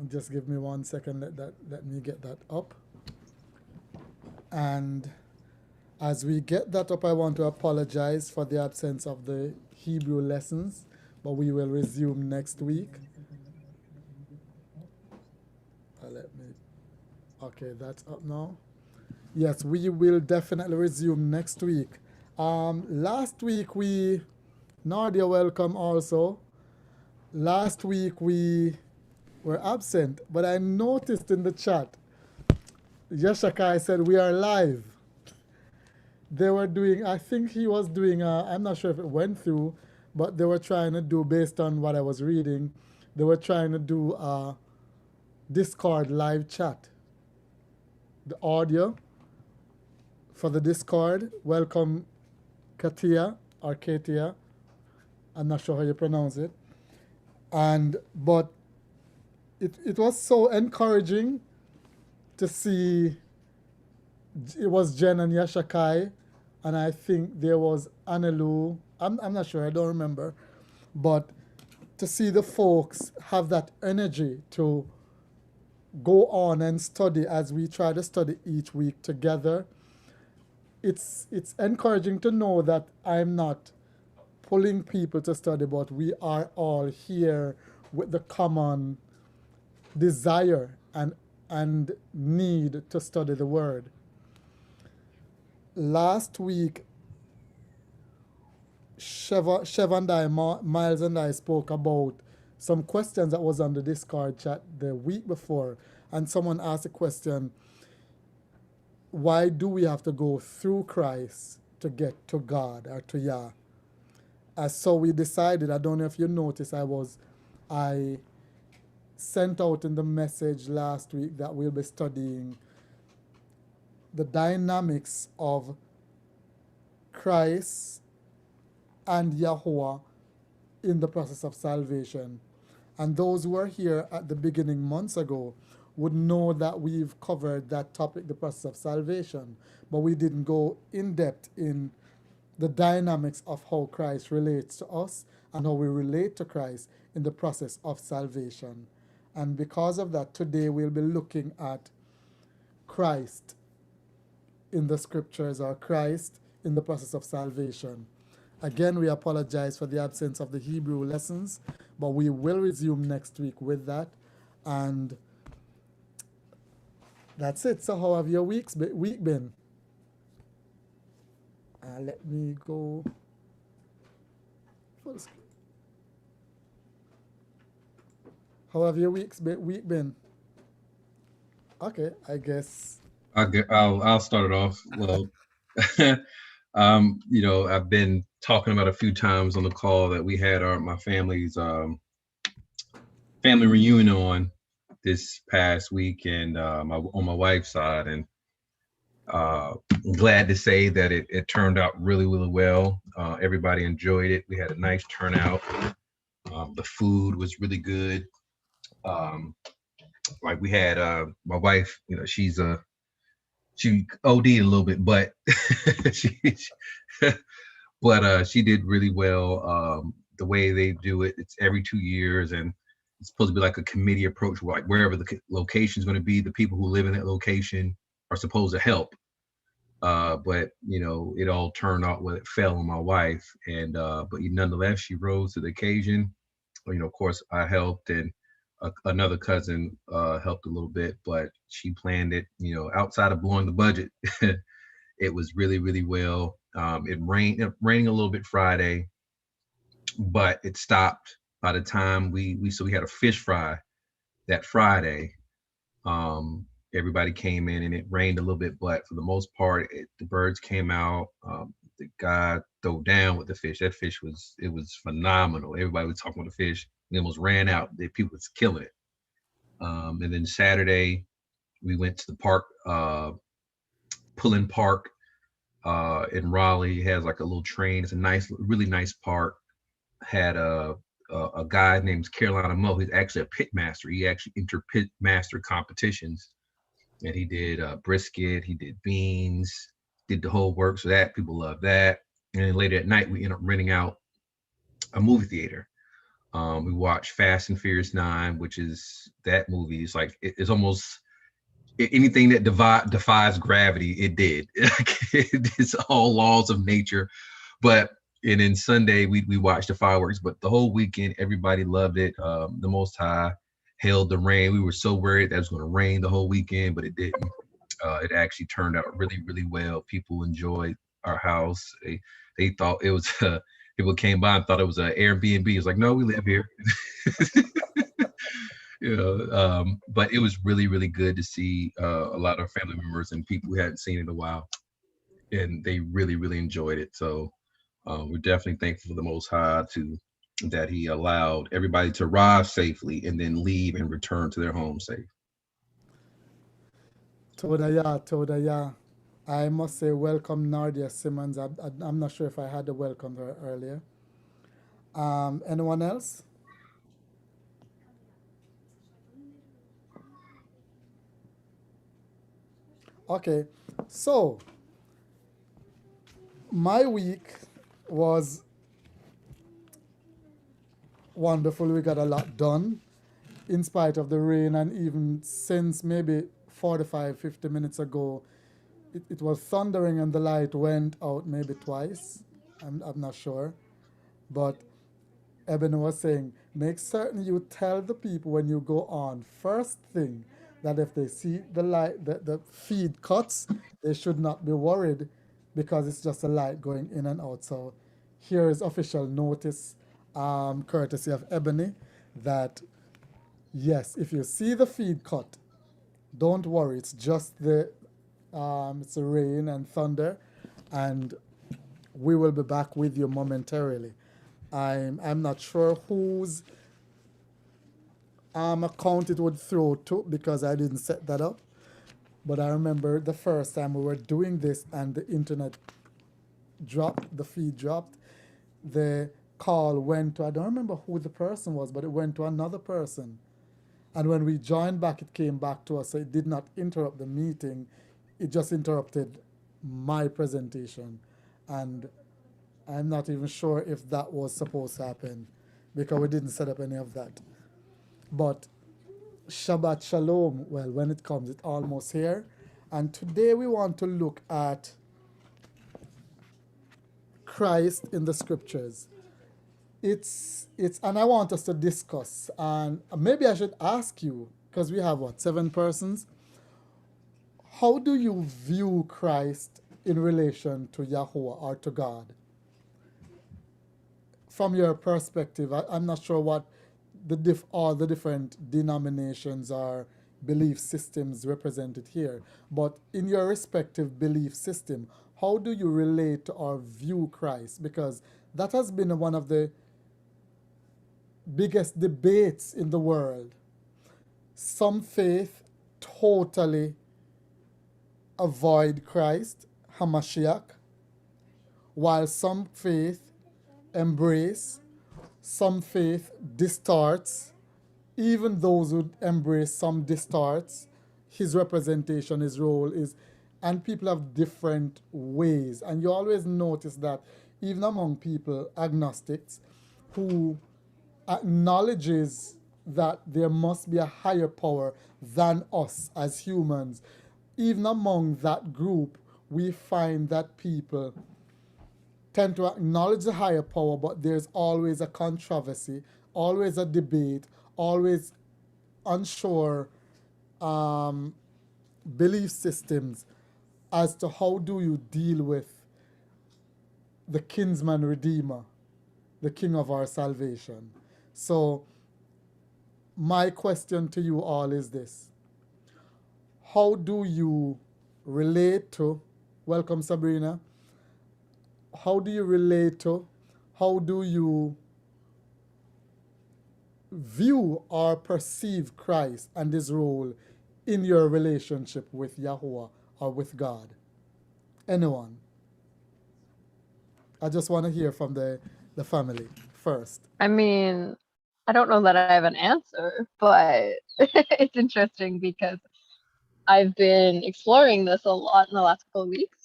Just give me 1 second. Let me get that up. And as we get that up, I want to apologize for the absence of the Hebrew lessons, but we will resume next week. Let me. Okay, that's up now. Yes, we will definitely resume next week. Last week we, Nadia, welcome also. Last week we were absent, but I noticed in the chat, Yeshakai said we are live. They were doing, I think he was doing, I'm not sure if it went through, but they were trying to do, based on what I was reading, they were trying to do a Discord live chat. The audio for the Discord. Welcome, Katia or Katia. I'm not sure how you pronounce it. But it was so encouraging to see. It was Jen and Yashakai, and I think there was Anelu. I'm not sure, I don't remember. But to see the folks have that energy to go on and study as we try to study each week together, it's encouraging to know that I'm not pulling people to study, but we are all here with the common desire and need to study the word. Last week, Shev and I, Miles and I spoke about some questions that was on the Discord chat the week before, and someone asked a question: why do we have to go through Christ to get to God or to Yah? So we decided, I don't know if you noticed, I sent out in the message last week that we'll be studying the dynamics of Christ and Yahuwah in the process of salvation. And those who were here at the beginning months ago would know that we've covered that topic, the process of salvation, but we didn't go in depth in the dynamics of how Christ relates to us and how we relate to Christ in the process of salvation. And because of that, today we'll be looking at Christ in the scriptures, or Christ in the process of salvation. Again, we apologize for the absence of the Hebrew lessons, but we will resume next week with that. And that's it. So how have your week been? Let me go full screen. How have your week been? Okay, I guess. I'll start it off. Well, I've been talking about a few times on the call that we had my family's family reunion on this past week, and on my wife's side, and I'm glad to say that it turned out really, really well. Everybody enjoyed it. We had a nice turnout. The food was really good. Like we had my wife, she OD'd a little bit, but she she did really well. The way they do it, it's every 2 years, and it's supposed to be like a committee approach, like wherever the location is going to be, the people who live in that location are supposed to help. But it all turned out well. It fell on my wife, and but nonetheless, she rose to the occasion. Of course, I helped, and another cousin helped a little bit, but she planned it. Outside of blowing the budget, it was really, really well. It raining a little bit Friday, but it stopped by the time we had a fish fry that Friday. Everybody came in, and it rained a little bit, but for the most part, the birds came out. The guy threw down with the fish. That fish was phenomenal. Everybody was talking about the fish. We almost ran out. The people was killing it. And then Saturday, we went to the park, Pullen Park, in Raleigh. It has like a little train. It's a nice, really nice park. Had a guy named Carolina Mo. He's actually a pit master. He actually entered pit master competitions, and he did brisket. He did beans. Did the whole work. So that people love that. And then later at night, we ended up renting out a movie theater. We watched Fast and Furious 9, which is that movie. It's like it's almost anything that defies gravity. It did. It's all laws of nature. But and then Sunday we watched the fireworks. But the whole weekend everybody loved it. The Most High held the rain. We were so worried that it was going to rain the whole weekend, but it didn't. It actually turned out really, really well. People enjoyed our house. They thought it was people came by and thought it was an Airbnb. It's like, no, we live here. But it was really, really good to see a lot of family members and people we hadn't seen in a while, and they really, really enjoyed it. So we're definitely thankful for the Most High that He allowed everybody to arrive safely and then leave and return to their home safe. Toda. I must say, welcome Nardia Simmons. I'm not sure if I had to welcome her earlier. Anyone else? Okay, so my week was wonderful. We got a lot done in spite of the rain, and even since maybe 45, 50 minutes ago, it was thundering and the light went out maybe twice. I'm not sure. But Eben was saying, make certain you tell the people when you go on first thing that if they see the light, the feed cuts, they should not be worried because it's just a light going in and out. So here is official notice, courtesy of Ebony, that yes, if you see the feed cut, don't worry. It's just it's the rain and thunder, and we will be back with you momentarily. I'm not sure whose account it would throw to because I didn't set that up. But I remember the first time we were doing this and the internet dropped, the feed dropped, the call went to, I don't remember who the person was, but it went to another person. And when we joined back, it came back to us. So it did not interrupt the meeting. It just interrupted my presentation. And I'm not even sure if that was supposed to happen because we didn't set up any of that. But Shabbat Shalom, well, when it comes, it's almost here. And today we want to look at Christ in the scriptures. It's and I want us to discuss, and maybe I should ask you, because we have what, 7 persons? How do you view Christ in relation to Yahuwah or to God? From your perspective, I'm not sure what all the different denominations or belief systems represented here, but in your respective belief system, how do you relate to or view Christ? Because that has been one of the biggest debates in the world. Some faith totally avoid Christ, Hamashiach, while some faith embrace, some faith distorts. Even those who embrace some distorts his representation, his role is, and people have different ways. And you always notice that even among people, agnostics, who acknowledges that there must be a higher power than us as humans, even among that group, we find that people tend to acknowledge the higher power, but there's always a controversy, always a debate, always unsure belief systems as to how do you deal with the kinsman redeemer, the king of our salvation. So my question to you all is this: how do you relate to, welcome Sabrina, how do you relate to, how do you view or perceive Christ and his role in your relationship with Yahuwah or with God? Anyone? I just want to hear from the family first. I mean, I don't know that I have an answer, but it's interesting because I've been exploring this a lot in the last couple of weeks.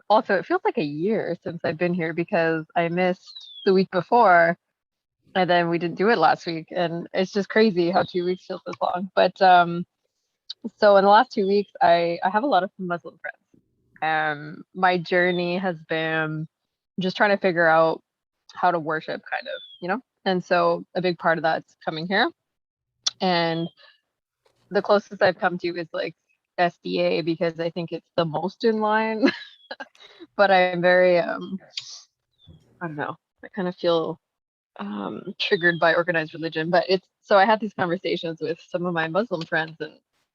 Also, it feels like a year since I've been here because I missed the week before. and then we didn't do it last week, and it's just crazy how 2 weeks feels this long. But so in the last 2 weeks, I have a lot of Muslim friends. My journey has been just trying to figure out how to worship, kind of, And so a big part of that's coming here. And the closest I've come to is like SDA because I think it's the most in line. But I'm very, I don't know, I kind of feel triggered by organized religion. But so I had these conversations with some of my Muslim friends, and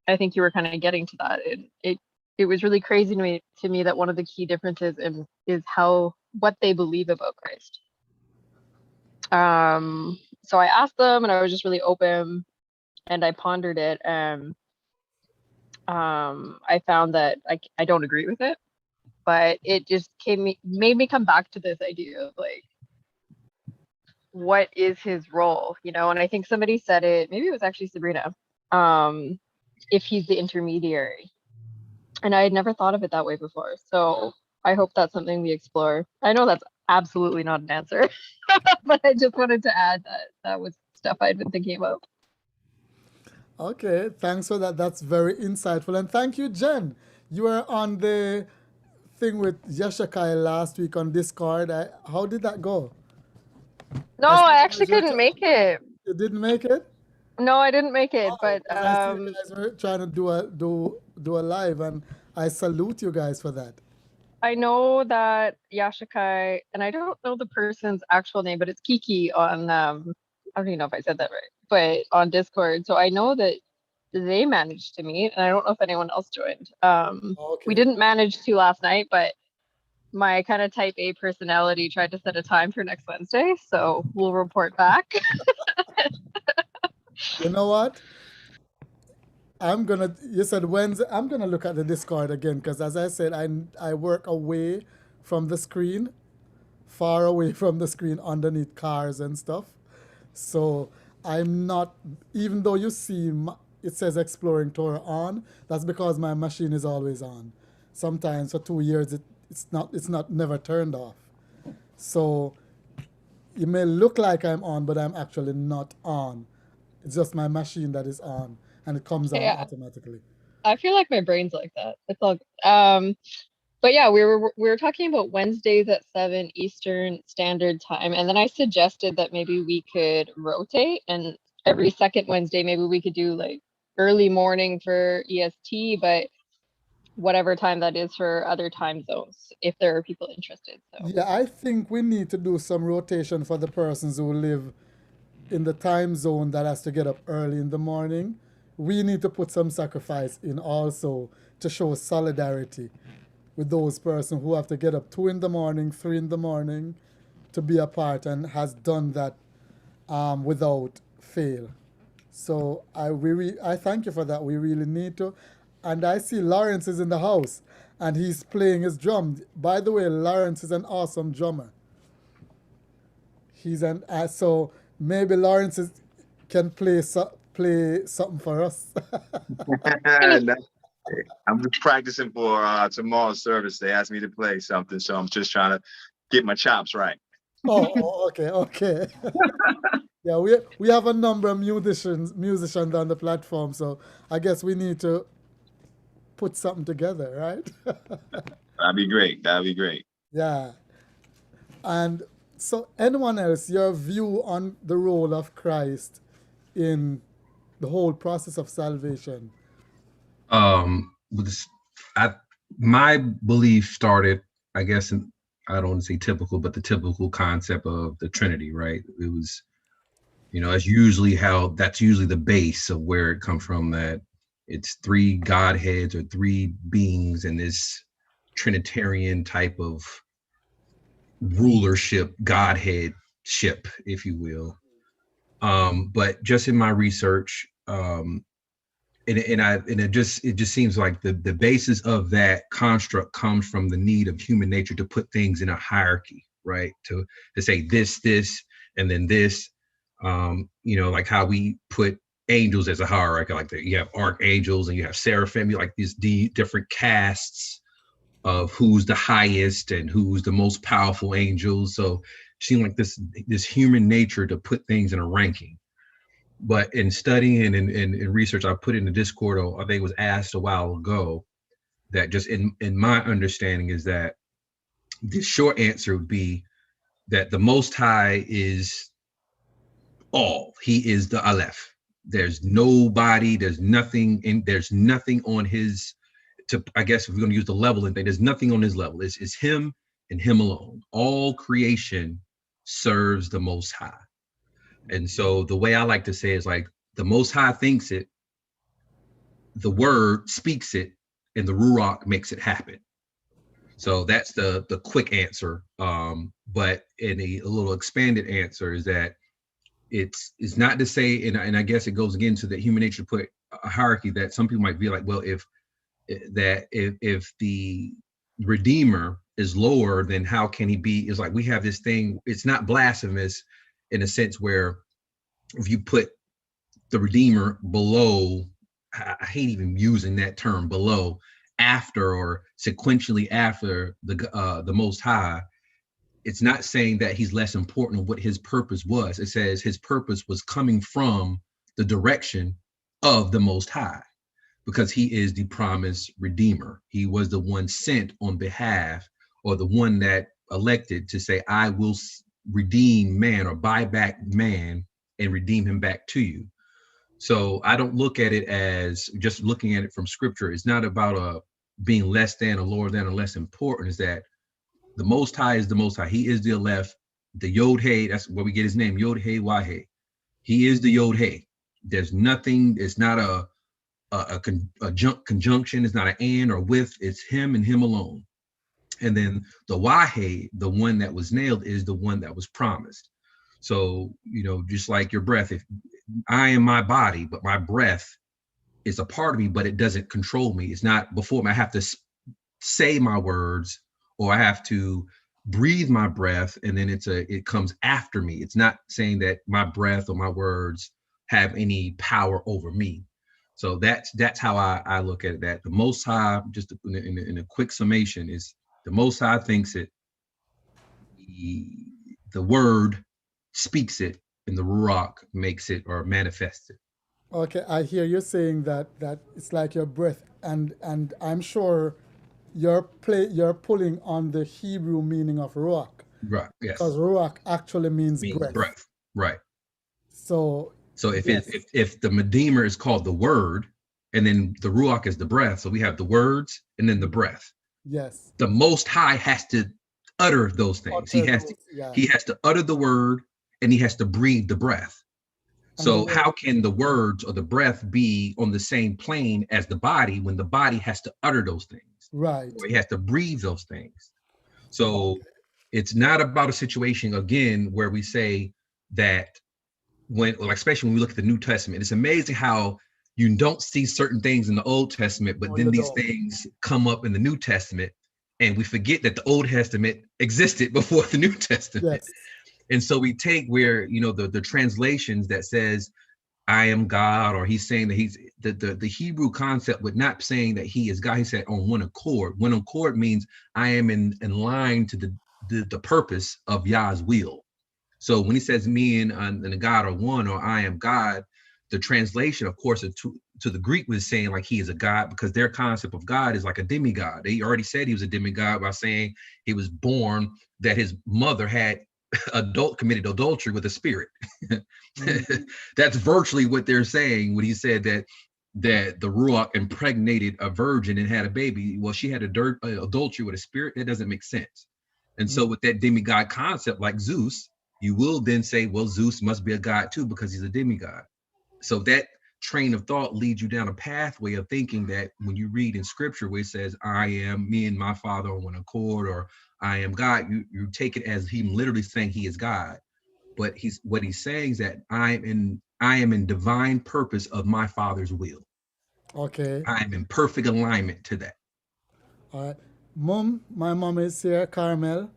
I think you were kind of getting to that. And it was really crazy to me that one of the key differences is what they believe about Christ. So I asked them, and I was just really open, and I pondered it, and I found that I don't agree with it, but it just made me come back to this idea of like, what is his role, And I think somebody said it, maybe it was actually Sabrina, if he's the intermediary. And I had never thought of it that way before. So I hope that's something we explore. I know that's absolutely not an answer, but I just wanted to add that was stuff I'd been thinking about. Okay, thanks for that. That's very insightful. And thank you, Jen. You were on the thing with Yeshua last week on Discord. How did that go? No, I actually couldn't make it. You didn't make it? No, I didn't make it, but I see you guys were trying to do a live, and I salute you guys for that. I know that Yashakai, and I don't know the person's actual name, but it's Kiki on I don't even know if I said that right, but on Discord. So I know that they managed to meet, and I don't know if anyone else joined. Okay. We didn't manage to last night, but my kind of type A personality tried to set a time for next Wednesday, so we'll report back. You know what? You said Wednesday. I'm gonna look at the Discord again because, as I said, I work away from the screen, far away from the screen, underneath cars and stuff. So I'm not. Even though you see it says Exploring Torah on, that's because my machine is always on. Sometimes for 2 years it's not never turned off. So it may look like I'm on, but I'm actually not on. It's just my machine that is on, and it comes on automatically. I feel like my brain's like that. It's all but yeah, we were talking about Wednesdays at 7 Eastern Standard Time, and then I suggested that maybe we could rotate, and every second Wednesday maybe we could do like early morning for EST, but whatever time that is for other time zones, if there are people interested. So yeah, I think we need to do some rotation for the persons who live in the time zone that has to get up early in the morning. We need to put some sacrifice in also to show solidarity with those persons who have to get up 2 in the morning, 3 in the morning to be a part, and has done that without fail. So I thank you for that. We really need to. And I see Lawrence is in the house and he's playing his drum. By the way, Lawrence is an awesome drummer. So maybe Lawrence can play something for us. I'm just practicing for tomorrow's service. They asked me to play something, so I'm just trying to get my chops right. Okay. Yeah, we have a number of musicians on the platform, so I guess we need to put something together, right? That'd be great. Yeah. And so anyone else, your view on the role of Christ in the whole process of salvation? My belief started, I guess, I don't want to say typical, but the typical concept of the Trinity, right? It was, that's usually the base of where it comes from, that it's 3 Godheads or 3 beings in this Trinitarian type of rulership, Godheadship, if you will. But just in my research, it just seems like the basis of that construct comes from the need of human nature to put things in a hierarchy, right? To say this, and then this, like how we put angels as a hierarchy, like you have archangels and you have seraphim, like these different castes of who's the highest and who's the most powerful angel. So seem like this human nature to put things in a ranking. But in studying and research, I put in the Discord, or I think it was asked a while ago, that just in my understanding is that the short answer would be that the Most High is all. He is the Aleph. There's nobody, there's nothing on his, I guess if we're going to use the level and thing, there's nothing on his level. It's him and him alone. All creation serves the Most High. And so the way I like to say is like the Most High thinks it, the Word speaks it, and the Ruach makes it happen. So that's the quick answer. But in a little expanded answer is that it's not to say, and I guess it goes again to the human nature, put a hierarchy that some people might be like, well, if the Redeemer is lower, then how can he be? It's like we have this thing. It's not blasphemous in a sense where if you put the Redeemer below, I hate even using that term, below, after, or sequentially after the Most High, it's not saying that he's less important on what his purpose was. It says his purpose was coming from the direction of the Most High, because he is the promised Redeemer. He was the one sent on behalf, or the one that elected to say, I will redeem man, or buy back man and redeem him back to you. So I don't look at it as just looking at it from scripture. It's not about being less than or lower than or less important. Is that the Most High is the Most High. He is the Aleph, the Yod Hey. That's where we get his name, Yod Hey Wah Hey. He is the Yod Hey. There's nothing. It's not a conjunction. It's not an and or with. It's him and him alone. And then the Wah Hey, the one that was nailed, is the one that was promised. So, just like your breath, if I am my body, but my breath is a part of me, but it doesn't control me. It's not before me. I have to say my words, or I have to breathe my breath, and then it comes after me. It's not saying that my breath or my words have any power over me. So that's how I look at it. That the Most High, just in a quick summation, is the Most High thinks it, the Word speaks it, and the Ruach makes it or manifests it. Okay, I hear you saying that it's like your breath, and I'm sure you're pulling on the Hebrew meaning of ruach, Right. Yes. because ruach actually means breath. Right. So if yes. if the Redeemer is called the Word, and then the Ruach is the breath, so we have the words and then the breath. Yes. The Most High has to utter those things. He has to utter the word, and he has to breathe the breath. And so how can the words or the breath be on the same plane as the body when the body has to utter those things? Right. Or he has to breathe those things. So it's not about a situation, again, where we say that especially when we look at the New Testament, it's amazing how you don't see certain things in the Old Testament, but then these things come up in the New Testament, and we forget that the Old Testament existed before the New Testament. Yes. And so we take where, the translations that says, I am God, or he's saying that he's the Hebrew concept would not saying that he is God. He said on one accord. One accord means I am in line to the purpose of Yah's will. So when he says me and the God are one, or I am God, the translation, of course, to the Greek was saying like he is a God, because their concept of God is like a demigod. They already said he was a demigod by saying he was born, that his mother had committed adultery with a spirit. Mm-hmm. That's virtually what they're saying when he said that the Ruach impregnated a virgin and had a baby. Well, she had adultery with a spirit. That doesn't make sense. And so with that demigod concept, like Zeus, you will then say, well, Zeus must be a god too, because he's a demigod. So that train of thought leads you down a pathway of thinking that when you read in scripture where it says, I am, me and my father on one accord, or I am God, you take it as him literally saying he is God. But what he's saying is that I am in divine purpose of my Father's will. Okay. I am in perfect alignment to that. All right. My mom is here, Carmel.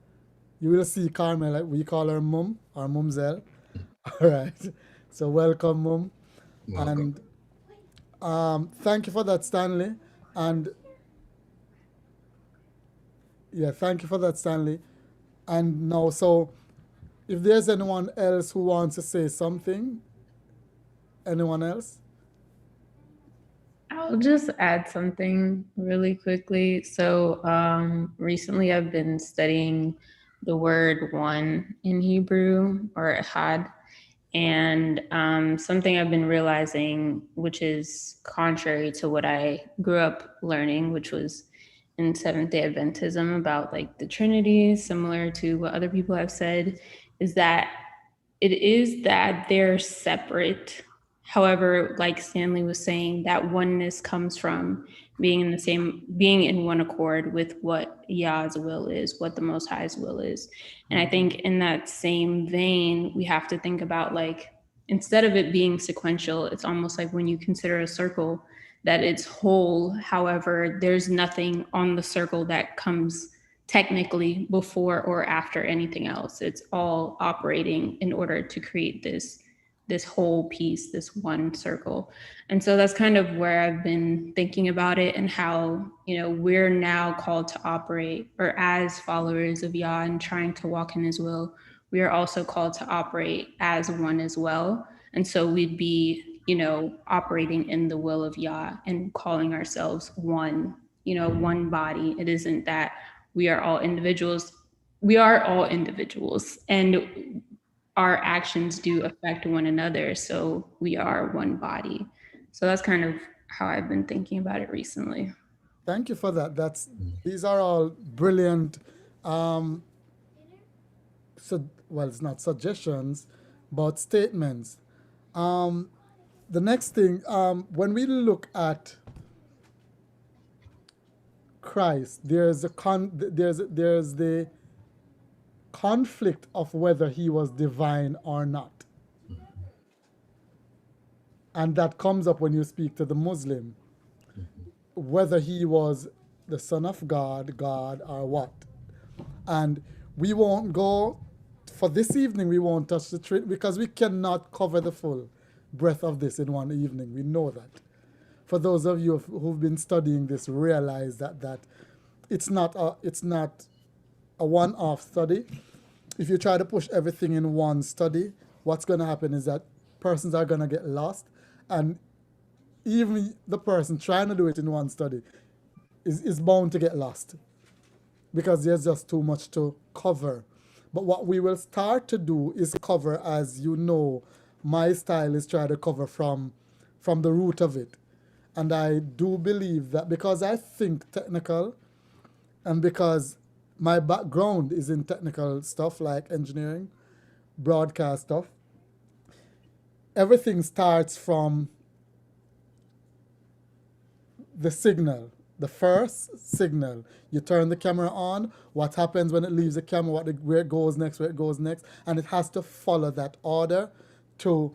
You will see Carmel. We call her Mum or Mumzel. All right. So welcome, Mum. Welcome. And thank you for that, Stanley. And thank you for that, Stanley. And now, so If there's anyone else who wants to say something, anyone else? I'll just add something really quickly. So, recently I've been studying the word one in Hebrew, or had, and something I've been realizing, which is contrary to what I grew up learning, which was in Seventh day Adventism about like the Trinity, similar to what other people have said, is that it is that they're separate. However, like Stanley was saying, that oneness comes from being in one accord with what Yah's will is, what the Most High's will is. And I think in that same vein, we have to think about, like, instead of it being sequential, it's almost like when you consider a circle, that it's whole. However, there's nothing on the circle that comes technically before or after anything else. It's all operating in order to create this whole piece, this one circle. And so that's kind of where I've been thinking about it, and how, we're now called to operate, or as followers of Yah and trying to walk in his will, we are also called to operate as one as well. And so we'd be, operating in the will of Yah and calling ourselves one, one body. It isn't that we are all individuals. We are all individuals, and our actions do affect one another. So we are one body. So that's kind of how I've been thinking about it recently. Thank you for that. These are all brilliant. Well, it's not suggestions, but statements. The next thing, when we look at Christ, there's the conflict of whether he was divine or not, and that comes up when you speak to the Muslim, whether he was the Son of God, or what. And we won't go for this evening. We won't touch the Trinity because we cannot cover the full breadth of this in one evening. We know that. For those of you who've been studying this, realize that it's not a one-off study. If you try to push everything in one study, what's going to happen is that persons are going to get lost, and even the person trying to do it in one study is bound to get lost because there's just too much to cover. But what we will start to do is cover, as you know, my style is try to cover from the root of it. And I do believe that because I think technical, and because my background is in technical stuff like engineering, broadcast stuff, everything starts from the signal, the first signal. You turn the camera on, what happens when it leaves the camera, where it goes next, and it has to follow that order to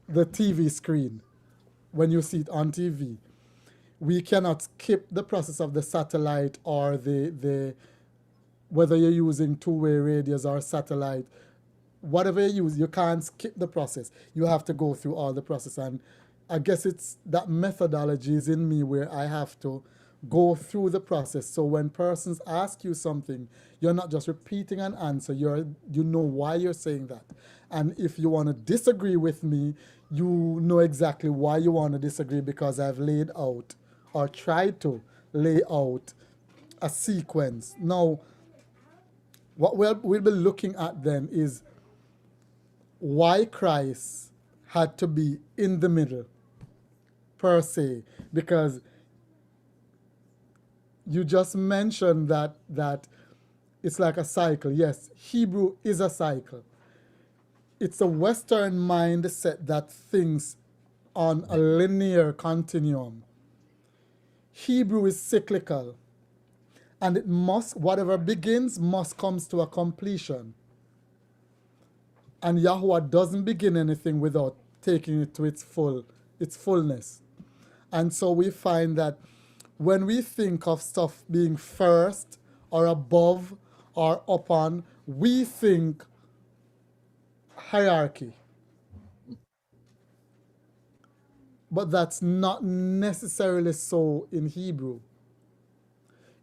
the TV screen when you see it on TV. We cannot skip the process of the satellite or the whether you're using two-way radios or satellite, whatever you use, you can't skip the process. You have to go through all the process. And I guess it's that methodology is in me where I have to go through the process. So when persons ask you something, you're not just repeating an answer. You know why you're saying that. And if you want to disagree with me, you know exactly why you want to disagree, because I've laid out or tried to lay out a sequence. Now, what we'll be looking at then is why Christ had to be in the middle, per se, because you just mentioned that it's like a cycle. Yes, Hebrew is a cycle. It's a Western mindset that thinks on a linear continuum. Hebrew is cyclical, and it must, whatever begins must comes to a completion. And Yahuwah doesn't begin anything without taking it to its fullness. And so we find that when we think of stuff being first or above or upon, we think hierarchy. But that's not necessarily so in Hebrew.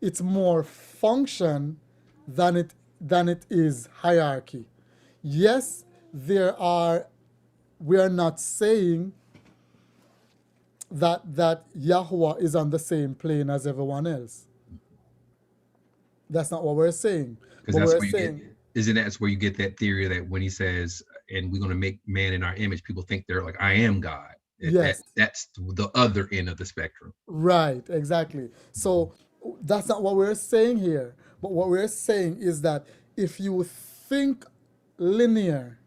It's more function than it is hierarchy. Yes, we are not saying that Yahweh is on the same plane as everyone else. That's not what we're saying. Because But that's we're where you get, saying, isn't that's where you get that theory that when he says, and we're going to make man in our image, people think they're like, I am God. yes, That's the other end of the spectrum. right, exactly. So that's not what we're saying here. But what we're saying is that if you think linear,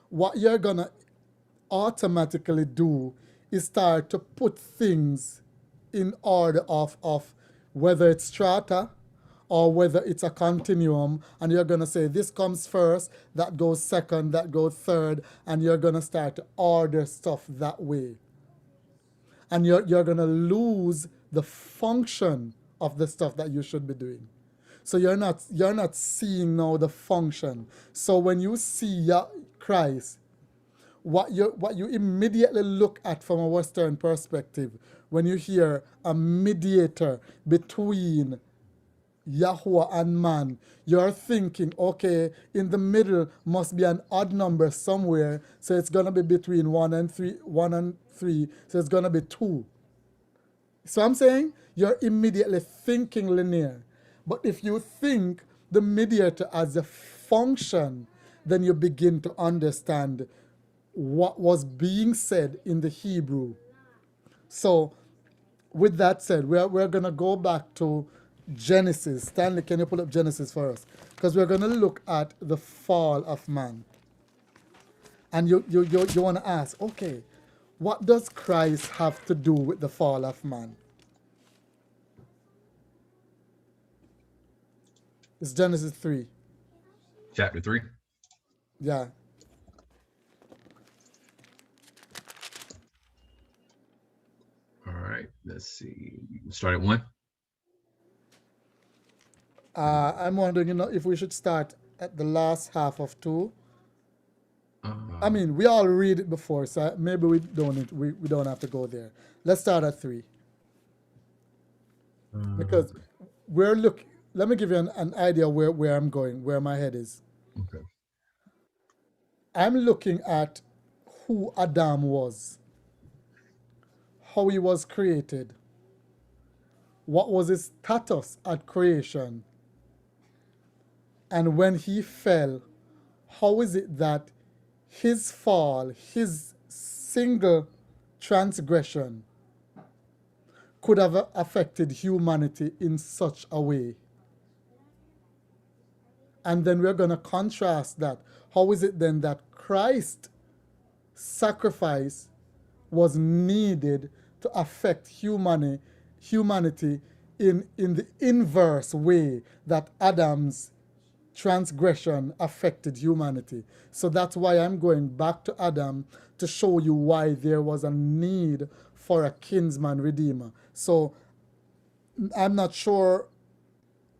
what you're gonna automatically do is start to put things in order of whether it's strata or whether it's a continuum, and you're going to say this comes first, that goes second, that goes third, and you're going to start to order stuff that way, and you're going to lose the function of the stuff that you should be doing. So you're not seeing now the function. So when you see Christ, what you immediately look at from a Western perspective when you hear a mediator between Yahweh and man, you're thinking, okay, in the middle must be an odd number somewhere, so it's gonna be between one and three, so it's gonna be two. So I'm saying you're immediately thinking linear. But if you think the mediator as a function, then you begin to understand what was being said in the Hebrew. So, with that said, we're going to go back to Genesis. Stanley, can you pull up Genesis for us? Because we're going to look at the fall of man. And you want to ask, okay, what does Christ have to do with the fall of man? It's Genesis 3. Chapter 3. Yeah. All right. Let's see. Start at 1. I'm wondering, if we should start at the last half of 2. I mean, we all read it before, so maybe we don't have to go there. Let's start at 3. Because let me give you an idea where I'm going, where my head is. Okay. I'm looking at who Adam was, how he was created, what was his status at creation, and when he fell, how is it that his fall, his single transgression, could have affected humanity in such a way? And then we're going to contrast that. How is it then that Christ's sacrifice was needed to affect humanity in the inverse way that Adam's transgression affected humanity? So that's why I'm going back to Adam to show you why there was a need for a kinsman redeemer. So I'm not sure.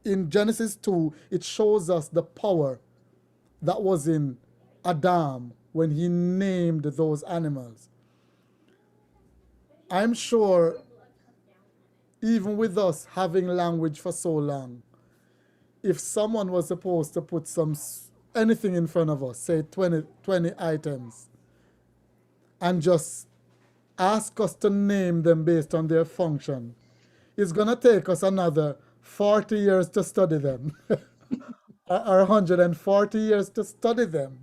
In Genesis 2, it shows us the power that was in Adam when he named those animals. I'm sure, even with us having language for so long, if someone was supposed to put anything in front of us, say 20 items, and just ask us to name them based on their function, it's going to take us another 40 years to study them. Or 140 years to study them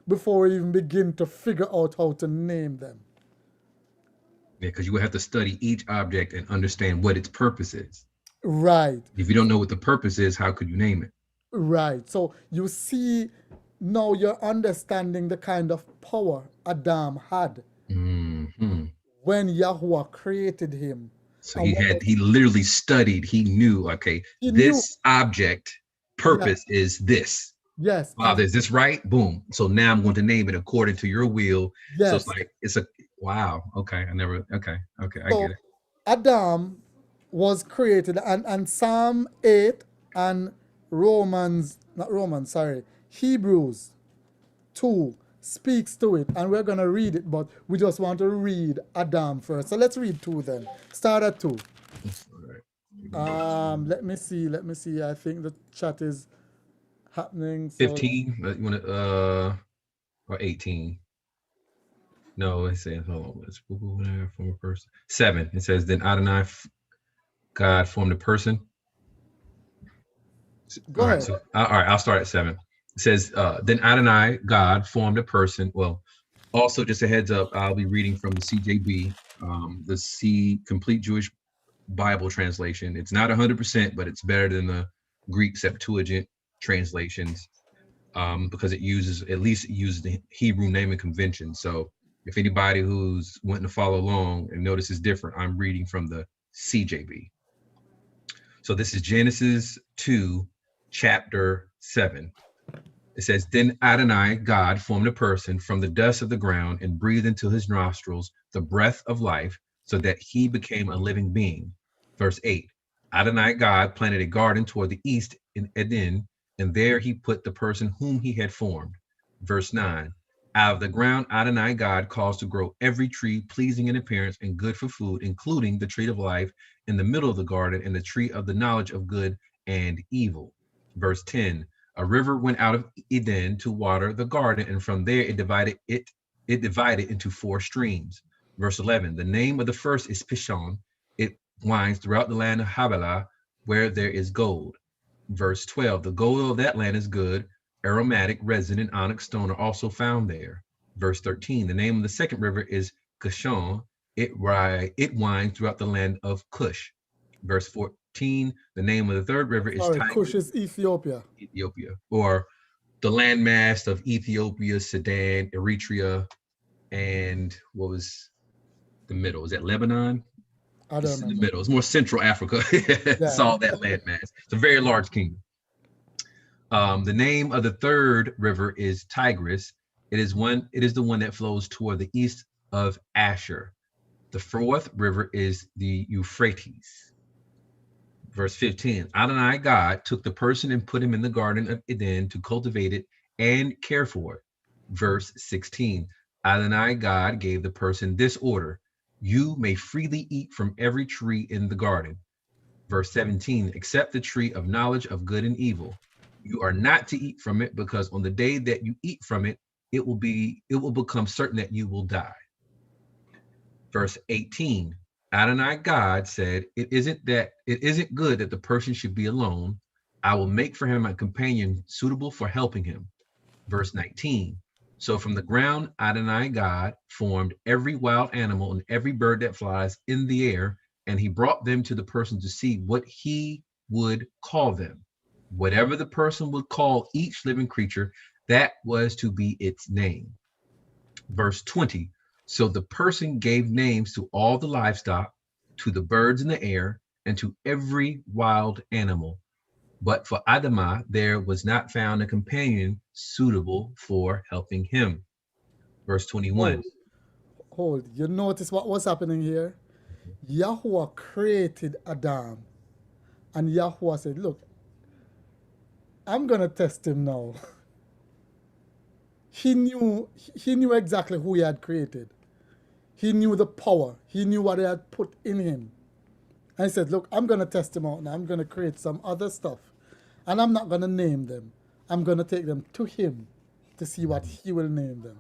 before we even begin to figure out how to name them. Yeah, because you would have to study each object and understand what its purpose is. Right. If you don't know what the purpose is, how could you name it? Right. So you see, now you're understanding the kind of power Adam had when Yahweh created him. So he literally studied, he knew, okay, this object purpose is this. Yes. Wow, is this right? Boom. So now I'm going to name it according to your will. Yes. So it's wow. Okay. I get it. Adam was created, and Psalm 8 and Hebrews 2 speaks to it, and we're going to read it, but we just want to read Adam first. So let's read 2 then. Start at 2. All right. Let me see. I think the chat is happening. So 15. You want to or 18? No, it says, hold on, let's from a person. 7. It says, then Adonai God formed a person. go All right, ahead. so all right, I'll start at 7. It says, then Adonai God formed a person. Well, also just a heads up, I'll be reading from the CJB, the Complete Jewish Bible translation. It's not 100%, but it's better than the Greek Septuagint translations, because it uses the Hebrew naming convention. So if anybody who's wanting to follow along and notice it's different, I'm reading from the CJB. So this is Genesis 2, chapter 7. It says, then Adonai, God, formed a person from the dust of the ground and breathed into his nostrils the breath of life, so that he became a living being. Verse 8, Adonai, God, planted a garden toward the east in Eden, and there he put the person whom he had formed. Verse 9, out of the ground, Adonai, God, caused to grow every tree pleasing in appearance and good for food, including the tree of life in the middle of the garden and the tree of the knowledge of good and evil. Verse 10, a river went out of Eden to water the garden, and from there it divided into 4 streams. Verse 11, the name of the first is Pishon. It winds throughout the land of Havilah, where there is gold. Verse 12, the gold of that land is good. Aromatic resin and onyx stone are also found there. Verse 13, the name of the second river is Kishon. It winds throughout the land of Cush. Verse 14, the name of the third river is Sorry, Tigris. Cush is Ethiopia. Ethiopia, or the landmass of Ethiopia, Sudan, Eritrea, and what was the middle? Is that Lebanon? I don't It's in the remember. middle. It's more Central Africa. It's all that landmass. It's a very large kingdom. The name of the third river is Tigris. It is the one that flows toward the east of Asher. The fourth river is the Euphrates. Verse 15, Adonai God took the person and put him in the garden of Eden to cultivate it and care for it. Verse 16, Adonai God gave the person this order: you may freely eat from every tree in the garden. Verse 17, except the tree of knowledge of good and evil. You are not to eat from it, because on the day that you eat from it, it will become certain that you will die. Verse 18, Adonai God said, it isn't good that the person should be alone. I will make for him a companion suitable for helping him. Verse 19, so from the ground Adonai God formed every wild animal and every bird that flies in the air, and he brought them to the person to see what he would call them. Whatever the person would call each living creature, that was to be its name. Verse 20, so the person gave names to all the livestock, to the birds in the air, and to every wild animal. But for Adamah, there was not found a companion suitable for helping him. Verse 21. Hold. You notice what was happening here? Yahweh created Adam. And Yahweh said, look, I'm going to test him now. He knew exactly who he had created. He knew the power. He knew what he had put in him. And he said, look, I'm going to test him out now. I'm going to create some other stuff. And I'm not going to name them. I'm going to take them to him to see what he will name them.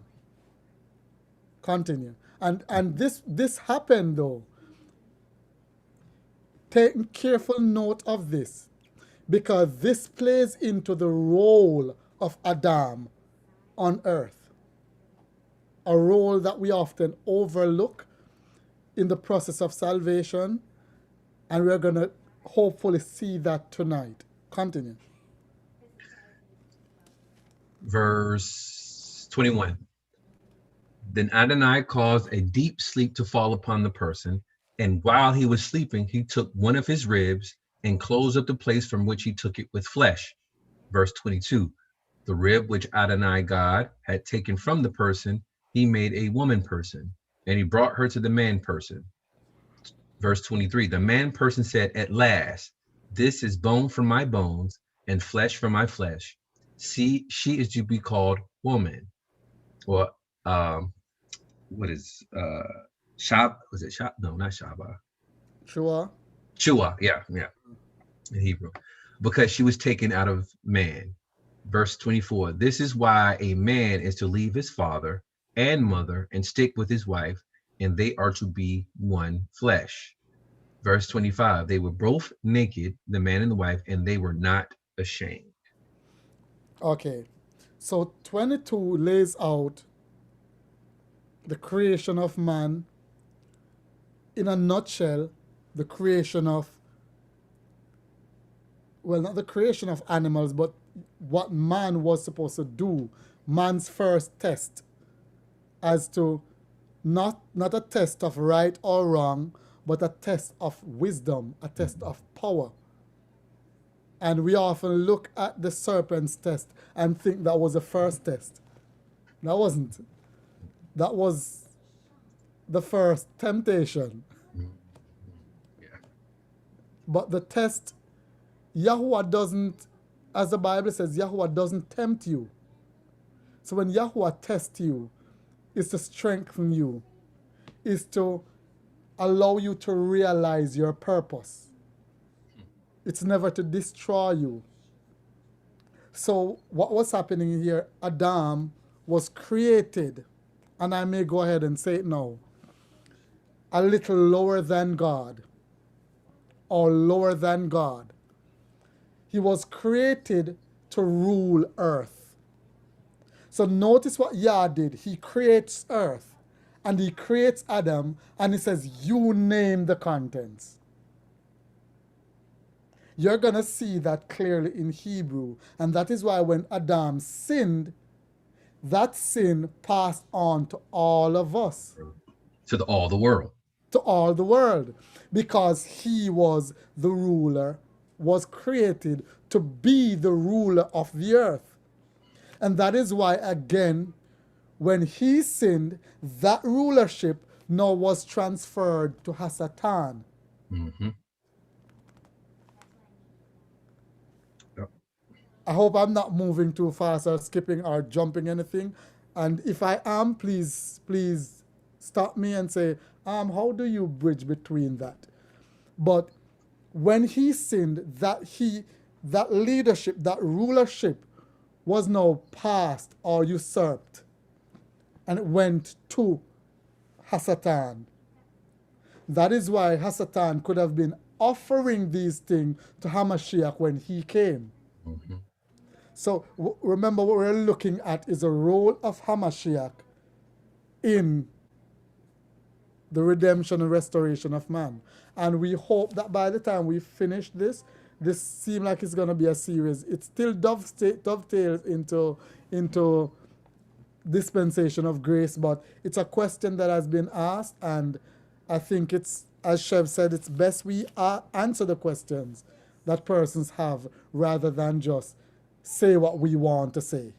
Continue. And this happened, though. Take careful note of this, because this plays into the role of Adam on earth, a role that we often overlook in the process of salvation, and we're going to hopefully see that tonight. Continue. Verse 21. Then Adonai caused a deep sleep to fall upon the person, and while he was sleeping, he took one of his ribs and closed up the place from which he took it with flesh. Verse 22. The rib which Adonai God had taken from the person, he made a woman person, and he brought her to the man person. Verse 23, the man person said, at last, this is bone from my bones and flesh from my flesh. See, she is to be called woman. Or what is Shab? Was it Shab? No, not Shaba. Shua, yeah, in Hebrew, because she was taken out of man. Verse 24, this is why a man is to leave his father and mother and stick with his wife, and they are to be one flesh. Verse 25, they were both naked, the man and the wife, and they were not ashamed. Okay. So 22 lays out the creation of man in a nutshell, the creation of, well, not the creation of animals, but what man was supposed to do, man's first test as to not a test of right or wrong, but a test of wisdom, a test of power. And we often look at the serpent's test and think that was the first test. That wasn't. That was the first temptation. Yeah. But the test, Yahuwah doesn't, as the Bible says, Yahuwah doesn't tempt you. So when Yahuwah tests you, it's to strengthen you, is to allow you to realize your purpose. It's never to destroy you. So what was happening here, Adam was created, and I may go ahead and say it now, a little lower than God, or lower than God. He was created to rule earth. So notice what Yah did. He creates earth, and he creates Adam, and he says, you name the contents. You're going to see that clearly in Hebrew. And that is why when Adam sinned, that sin passed on to all of us, To all the world. to all the world, because he was the ruler, was created to be the ruler of the earth. And that is why, again, when he sinned, that rulership now was transferred to Hasatan. Mm-hmm. Yep. I hope I'm not moving too fast or skipping or jumping anything. And if I am, please stop me and say, how do you bridge between that? But when he sinned, that leadership, that rulership was now passed or usurped, and it went to Hasatan. That is why Hasatan could have been offering these things to Hamashiach when he came. Mm-hmm. So remember, what we're looking at is a role of Hamashiach in the redemption and restoration of man. And we hope that by the time we finish this seems like it's going to be a series. It still dovetails into dispensation of grace, but it's a question that has been asked, and I think it's, as Chev said, it's best we answer the questions that persons have rather than just say what we want to say.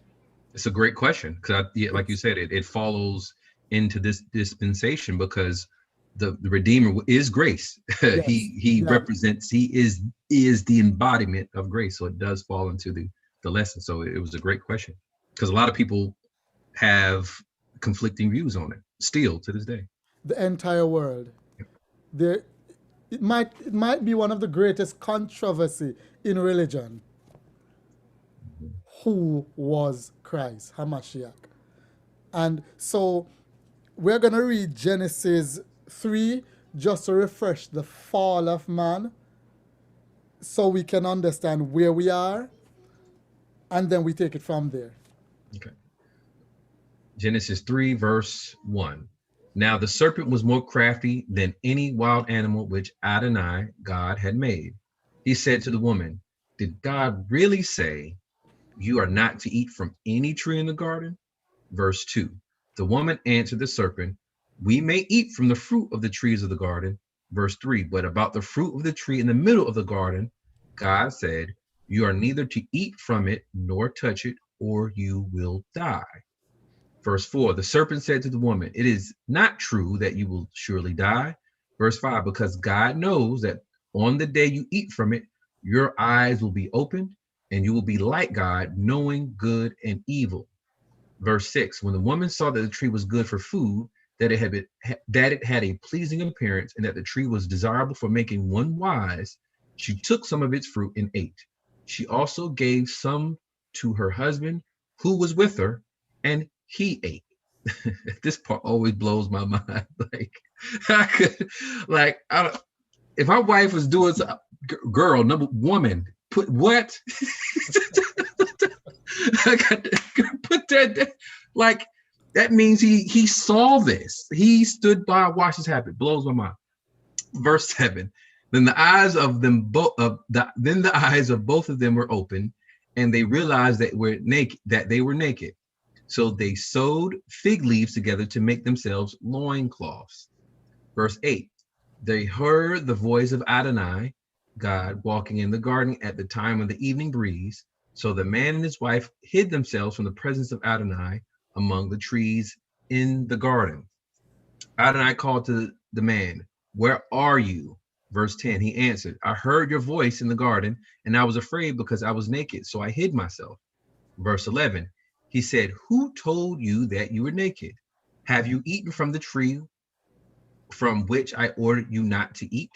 It's a great question because, like you said, it follows into this dispensation because the Redeemer is grace. Yes. he represents. He is the embodiment of grace. So it does fall into the lesson. So it was a great question because a lot of people have conflicting views on it still to this day. The entire world. It might be one of the greatest controversy in religion. Who was Christ, Hamashiach? And so we're going to read Genesis 3 just to refresh the fall of man so we can understand where we are, and then we take it from there. Okay. Genesis 3 verse 1. Now the serpent was more crafty than any wild animal which Adonai, God, had made. He said to the woman, did God really say you are not to eat from any tree in the garden? Verse 2. The woman answered the serpent, we may eat from the fruit of the trees of the garden. Verse 3. But about the fruit of the tree in the middle of the garden, God said, you are neither to eat from it nor touch it, or you will die. Verse 4, the serpent said to the woman, it is not true that you will surely die. Verse 5, because God knows that on the day you eat from it, your eyes will be opened and you will be like God, knowing good and evil. Verse 6, when the woman saw that the tree was good for food, that it had a pleasing appearance, and that the tree was desirable for making one wise, she took some of its fruit and ate. She also gave some to her husband who was with her, and he ate. This part always blows my mind. Like I could, like I don't, if my wife was doing some, girl, number woman, put what? I got to put that like that means he saw this. He stood by, watched this happen. Blows my mind. Verse 7. Then the eyes of them both then the eyes of both of them were open, and they realized that they were naked. So they sewed fig leaves together to make themselves loincloths. Verse 8. They heard the voice of Adonai, God, walking in the garden at the time of the evening breeze. So the man and his wife hid themselves from the presence of Adonai among the trees in the garden. Adonai called to the man, "Where are you?" Verse 10, he answered, "I heard your voice in the garden, and I was afraid because I was naked, so I hid myself." Verse 11, he said, "Who told you that you were naked? Have you eaten from the tree from which I ordered you not to eat?"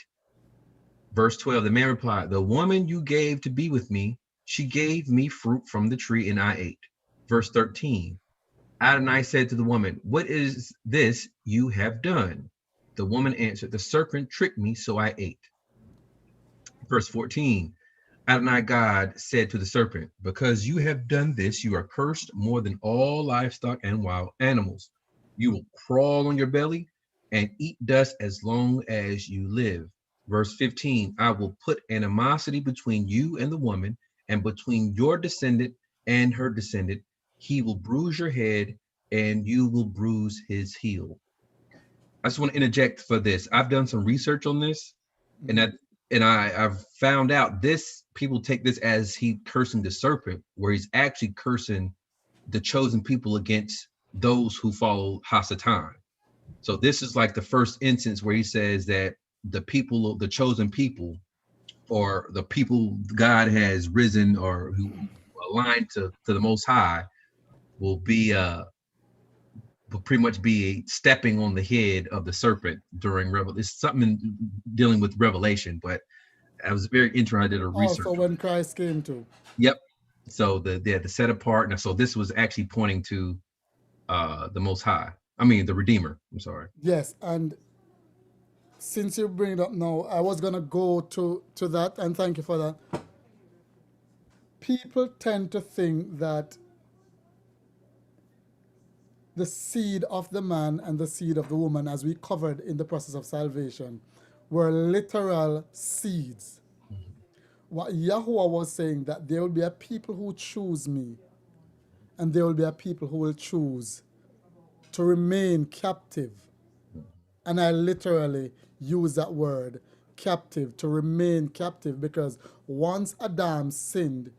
Verse 12, the man replied, "The woman you gave to be with me, she gave me fruit from the tree, and I ate." Verse 13, Adonai said to the woman, "What is this you have done?" The woman answered, "The serpent tricked me, so I ate." Verse 14, Adonai God said to the serpent, "Because you have done this, you are cursed more than all livestock and wild animals. You will crawl on your belly and eat dust as long as you live." Verse 15, I will put animosity between you and the woman, and between your descendant and her descendant. He will bruise your head, and you will bruise his heel. I just want to interject for this. I've done some research on this, and I've found out this, people take this as he cursing the serpent, where he's actually cursing the chosen people against those who follow Hasatan. So this is like the first instance where he says that the people, the chosen people, or the people God has risen or who aligned to the Most High, will pretty much be stepping on the head of the serpent during Revelation. It's something dealing with Revelation, but I was very interested. I did a research. Also, when Christ came to. Yep. So the set apart, and so this was actually pointing to the Most High. I mean, the Redeemer. I'm sorry. Yes, and since you bring it up now, I was gonna go to that, and thank you for that. People tend to think that the seed of the man and the seed of the woman, as we covered in the process of salvation, were literal seeds. What Yahuwah was saying, that there will be a people who choose me, and there will be a people who will choose to remain captive. And I literally use that word, captive, to remain captive, because once Adam sinned,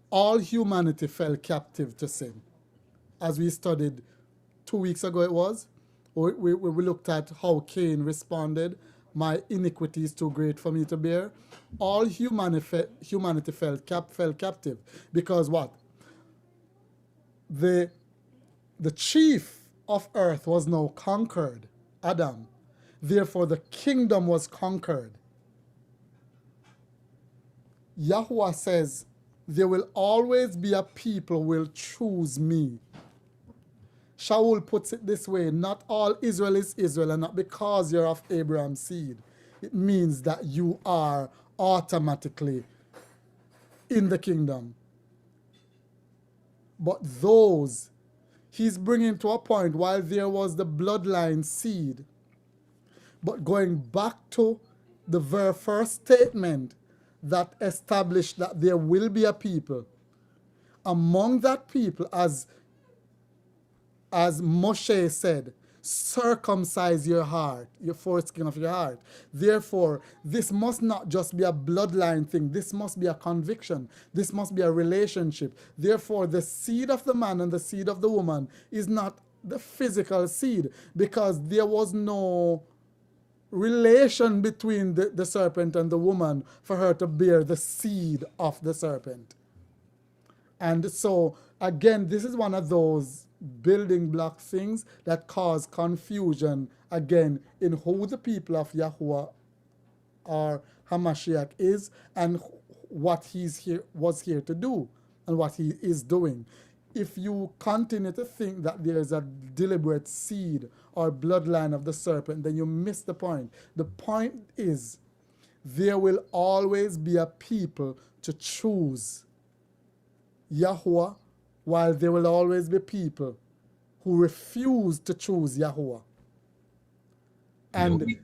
all humanity fell captive to sin. As we studied 2 weeks ago, it was, we looked at how Cain responded. My iniquity is too great for me to bear. All humanity fell captive, because what? The chief of earth was now conquered, Adam. Therefore, the kingdom was conquered. Yahuwah says, there will always be a people who will choose me. Shaul puts it this way, not all Israel is Israel, and not because you're of Abraham's seed. It means that you are automatically in the kingdom. But those he's bringing to a point, while there was the bloodline seed, but going back to the very first statement that established that there will be a people. Among that people, as Moshe said, circumcise your heart, your foreskin of your heart. Therefore, this must not just be a bloodline thing. This must be a conviction. This must be a relationship. Therefore, the seed of the man and the seed of the woman is not the physical seed, because there was no relation between the serpent and the woman for her to bear the seed of the serpent. And so, again, this is one of those building block things that cause confusion, again, in who the people of Yahuwah or Hamashiach is, and what was here to do and what he is doing. If you continue to think that there is a deliberate seed or bloodline of the serpent, then you miss the point. The point is there will always be a people to choose Yahuwah, while there will always be people who refuse to choose Yahuwah. And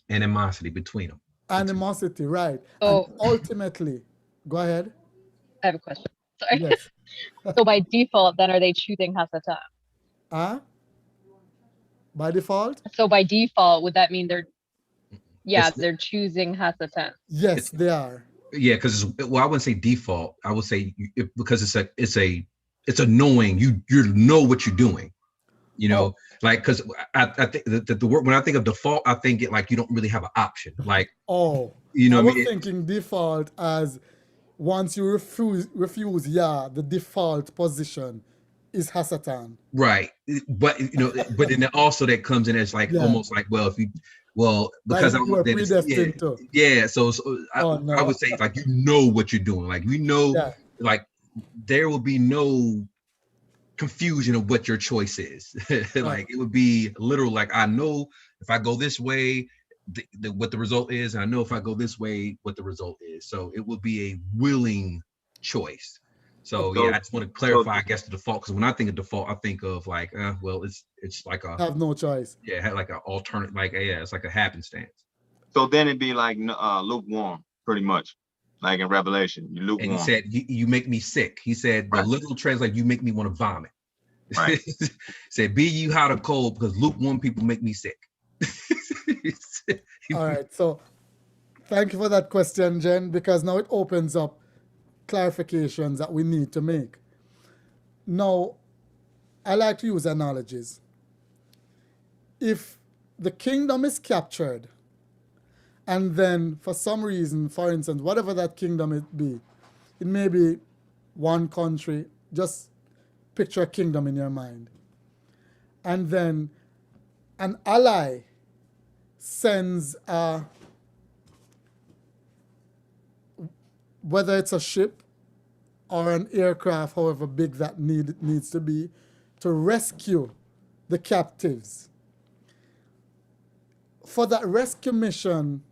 animosity between them. Animosity, right. So, and ultimately, go ahead. I have a question. Sorry. Yes. So by default, then are they choosing Hasatan? By default? So by default, would that mean they're choosing Hasatan? Yes, they are. Yeah, because I wouldn't say default. I would say because it's a knowing. You know what you're doing. Like, because I think that the word, when I think of default, I think it like you don't really have an option. Like, I was thinking default as once you refuse, the default position is Hasatan. Right, but but then also that comes in as like almost like because like you were predestined to. Yeah, so I would say like what you're doing. Like like there will be no confusion of what your choice is. Like it would be literal. Like I know if I go this way, what the result is. And I know if I go this way, what the result is. So it would be a willing choice. So I just want to clarify, I guess, the default, because when I think of default, I think of like, it's like a have no choice. Yeah, like an alternate, like it's like a happenstance. So then it'd be like lukewarm, pretty much, like in Revelation. You lukewarm. And he said, "You make me sick." He said, the literal translate, "You make me want to vomit." Right. Said, "Be you hot or cold, because lukewarm people make me sick." All right. So, thank you for that question, Jen, because now it opens up clarifications that we need to make. Now, I like to use analogies. If the kingdom is captured, and then for some reason, for instance, whatever that kingdom it be, it may be one country, just picture a kingdom in your mind. And then an ally sends whether it's a ship or an aircraft, however big that needs to be, to rescue the captives. For that rescue mission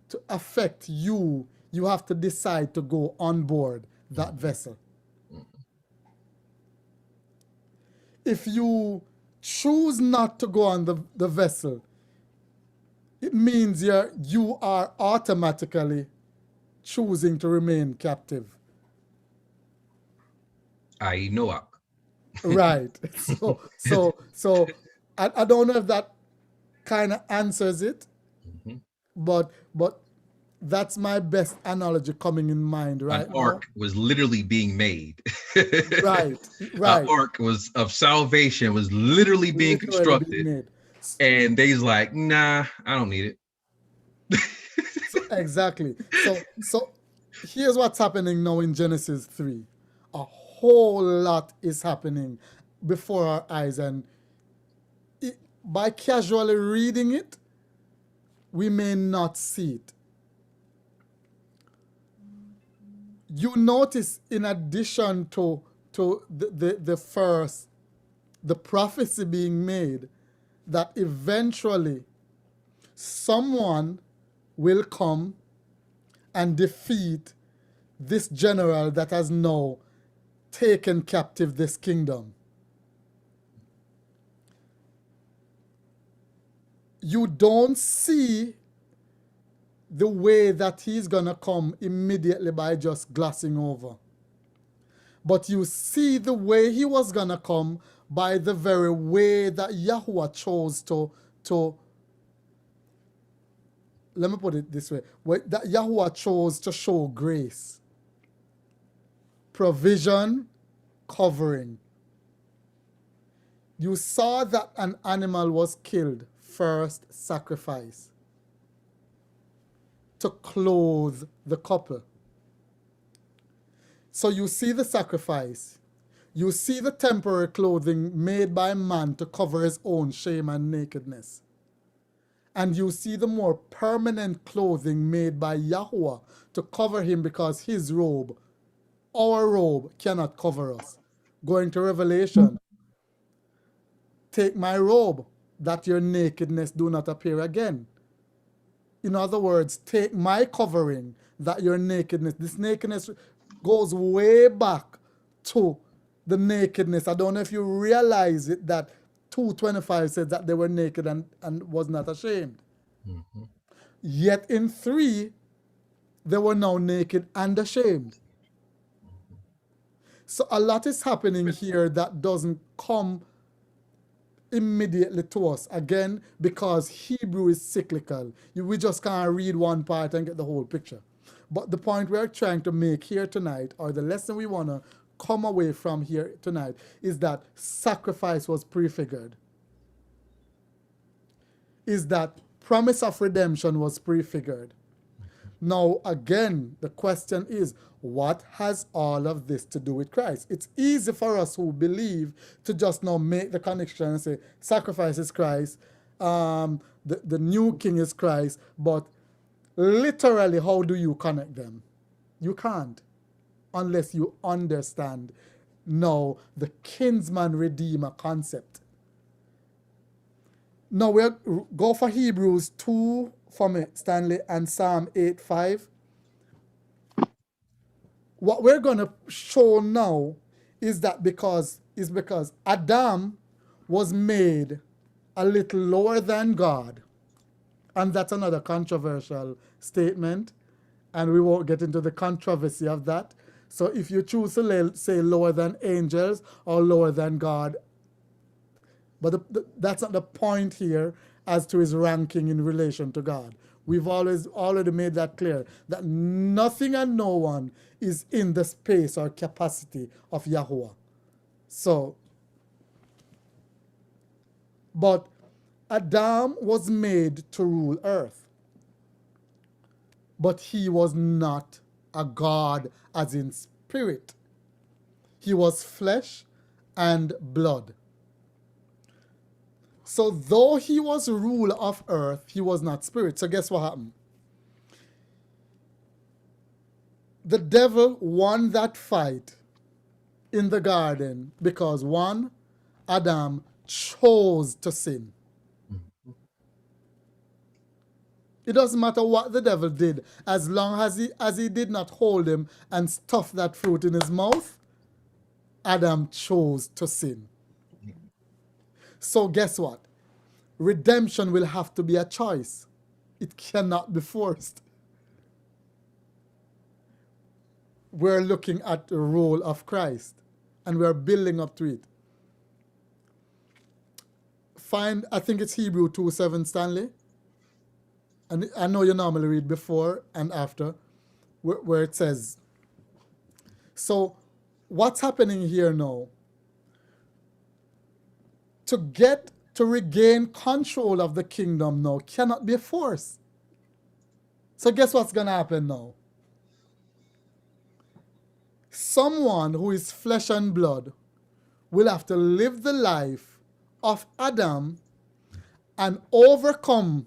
to affect you, you have to decide to go on board that vessel. If you choose not to go on the vessel, it means you are automatically choosing to remain captive. I.e. Noach. Right. So I don't know if that kind of answers it, but that's my best analogy coming in mind right now. An ark was literally being made. Right. An ark of salvation was literally being constructed. And they's like, nah, I don't need it. Exactly. So here's what's happening now in Genesis 3. A whole lot is happening before our eyes, and by casually reading it, we may not see it. You notice, in addition to the prophecy being made, that eventually someone will come and defeat this general that has now taken captive this kingdom. You don't see the way that he's gonna come immediately by just glossing over. But you see the way he was gonna come by the very way that Yahuwah chose to let me put it this way, that Yahuwah chose to show grace, provision, covering. You saw that an animal was killed, first sacrifice, to clothe the couple. So you see the sacrifice. You see the temporary clothing made by man to cover his own shame and nakedness. And you see the more permanent clothing made by Yahweh to cover him, because his robe, our robe, cannot cover us. Going to Revelation, take my robe, that your nakedness do not appear again. In other words, take my covering, that your nakedness, this nakedness goes way back to the nakedness. I don't know if you realize it, that 2:25 says that they were naked and was not ashamed. Mhm. Yet in 3, they were now naked and ashamed. So a lot is happening here that doesn't come immediately to us, again, because Hebrew is cyclical. We just can't read one part and get the whole picture. But the point we're trying to make here tonight, or the lesson we want to come away from here tonight, is that sacrifice was prefigured. Is that promise of redemption was prefigured. Now, again, the question is, what has all of this to do with Christ? It's easy for us who believe to just now make the connection and say, sacrifice is Christ, the new king is Christ, but literally, how do you connect them? You can't, unless you understand now the kinsman redeemer concept. Now we'll go for Hebrews 2 for me, Stanley, and Psalm 8:5. What we're going to show now is that because Adam was made a little lower than God. And that's another controversial statement, and we won't get into the controversy of that. So if you choose to say lower than angels or lower than God, but that's not the point here as to his ranking in relation to God. We've already made that clear, that nothing and no one is in the space or capacity of Yahweh. So, but Adam was made to rule earth, but he was not a God as in spirit. He was flesh and blood. So though he was ruler of earth, he was not spirit. So guess what happened? The devil won that fight in the garden because, one, Adam chose to sin. It doesn't matter what the devil did, as long as he did not hold him and stuff that fruit in his mouth, Adam chose to sin. So guess what? Redemption will have to be a choice. It cannot be forced. We're looking at the role of Christ, and we're building up to it. Find, I think it's Hebrew 2:7, Stanley. And I know you normally read before and after, where it says, so what's happening here now? To regain control of the kingdom now cannot be a force. So guess what's going to happen now? Someone who is flesh and blood will have to live the life of Adam and overcome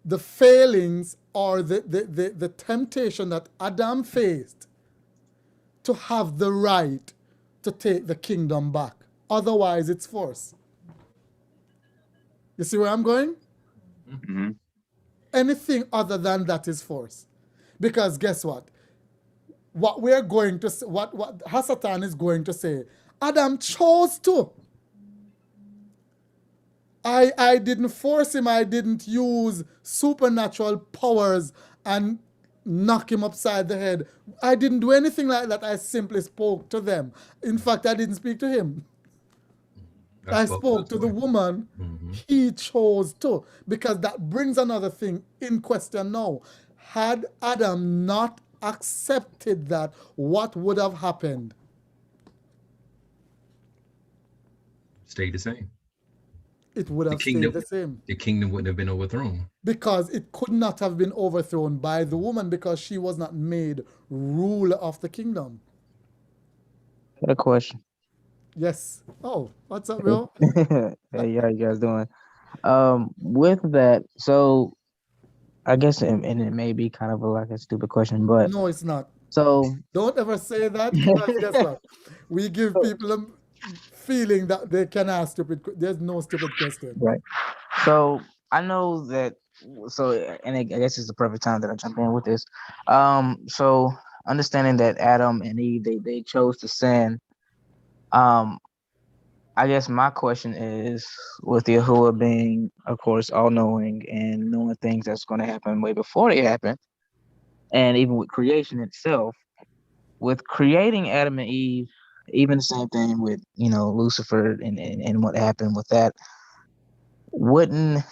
the failings or the temptation that Adam faced to have the right to take the kingdom back. Otherwise, it's force. You see where I'm going? Mm-hmm. Anything other than that is force. Because guess what? What we're going to say, what Hasatan is going to say, Adam chose to. I didn't force him. I didn't use supernatural powers and knock him upside the head. I didn't do anything like that. I simply spoke to them. In fact, I didn't speak to him. I spoke to the woman. Mm-hmm. He chose to. Because that brings another thing in question now. Had Adam not accepted that, what would have happened? Stayed the same. It would have stayed the same. The kingdom wouldn't have been overthrown. Because it could not have been overthrown by the woman, because she was not made ruler of the kingdom. Got a question. Yes. Oh, what's up, bro? Hey, how you guys doing? With that, so I guess, and it may be kind of like a stupid question, but No, it's not. so Don't ever say that, because guess what? We give people a feeling that they can ask there's no stupid question. right. So I know that. So, and I guess it's the perfect time that I jump in with this. So understanding that Adam and Eve, they chose to sin. Um, I guess my question is, with Yahuwah being, of course, all knowing and knowing things that's going to happen way before they happen, and even with creation itself, with creating Adam and Eve, even the same thing with Lucifer and what happened with that, wouldn't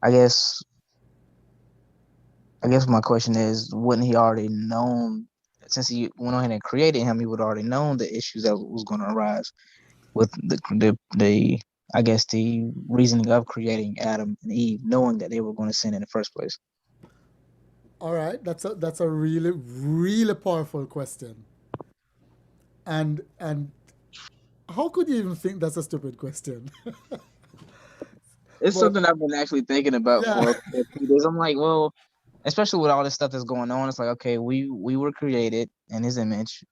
I guess my question is, wouldn't he already known, since he went on ahead and created him, he would already known the issues that was going to arise with the I guess the reasoning of creating Adam and Eve, knowing that they were going to sin in the first place. All right, that's a really, really powerful question. And how could you even think that's a stupid question? It's But something I've been actually thinking about yeah, for a few days. I'm like, well, especially with all this stuff that's going on, it's like, okay, we were created in his image.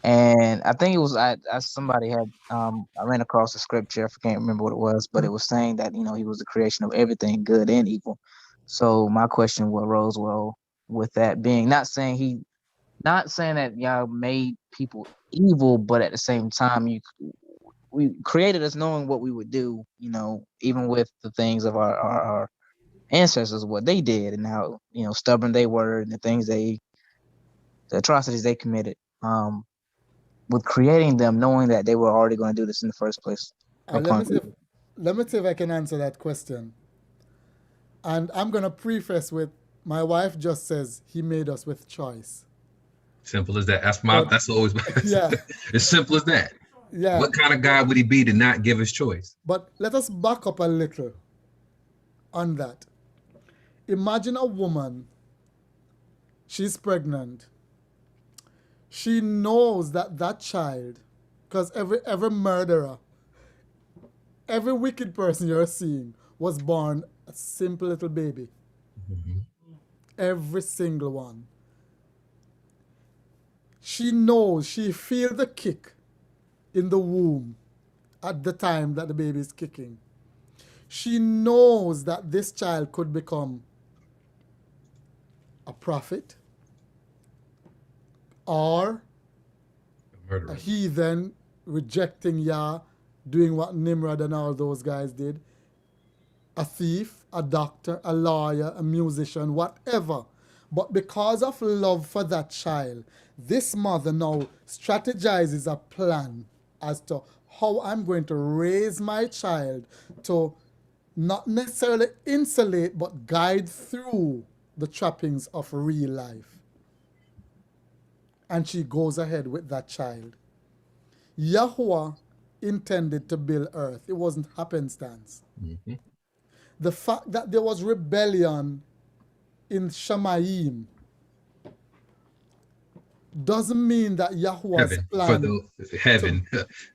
And I think it was somebody had I ran across a scripture, I can't remember what it was, but it was saying that he was the creation of everything good and evil. So my question arose, well, with that being, not saying that y'all made people evil, but at the same time we created us knowing what we would do, even with the things of our ancestors, what they did and how stubborn they were and the atrocities they committed. With creating them, knowing that they were already going to do this in the first place. let me Upon see if I can answer that question. And I'm gonna preface with, my wife just says he made us with choice. Simple as that. But That's always yeah, as simple as that. yeah. What kind of God would he be to not give us choice? But let us back up a little on that. Imagine a woman, she's pregnant. She knows that child, because every murderer, every wicked person you're seeing was born a simple little baby. Mhm. Every single one. She knows, she feels the kick in the womb at the time that the baby is kicking. She knows that this child could become a prophet or a Murderer. heathen, rejecting Yah, doing what Nimrod and all those guys did, a thief, a doctor, a lawyer, a musician, whatever. But because of love for that child, this mother now strategizes a plan as to how I'm going to raise my child to not necessarily insulate, but guide through the trappings of real life. And she goes ahead with that child. Yahuwah intended to build earth. It wasn't happenstance. Mm-hmm. The fact that there was rebellion in Shamayim doesn't mean that Yahuwah's Heaven for plan those heaven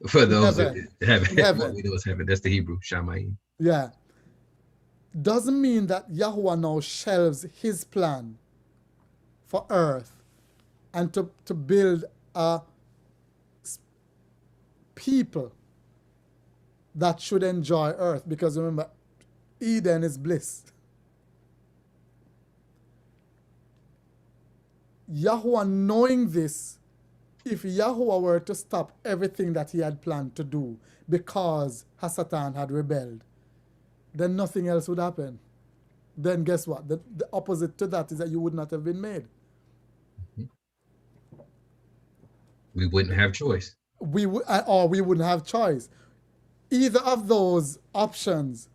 for those heaven, heaven. heaven. What we know is heaven. That's the Hebrew Shamayim. Yeah, doesn't mean that Yahuwah now shelves his plan for earth and to build a people that should enjoy earth, because remember, Eden is bliss. Yahuwah, knowing this, if Yahuwah were to stop everything that he had planned to do because Hasatan had rebelled, then nothing else would happen. Then guess what? The opposite to that is that you would not have been made. We wouldn't have choice. Or we wouldn't have choice. Either of those options,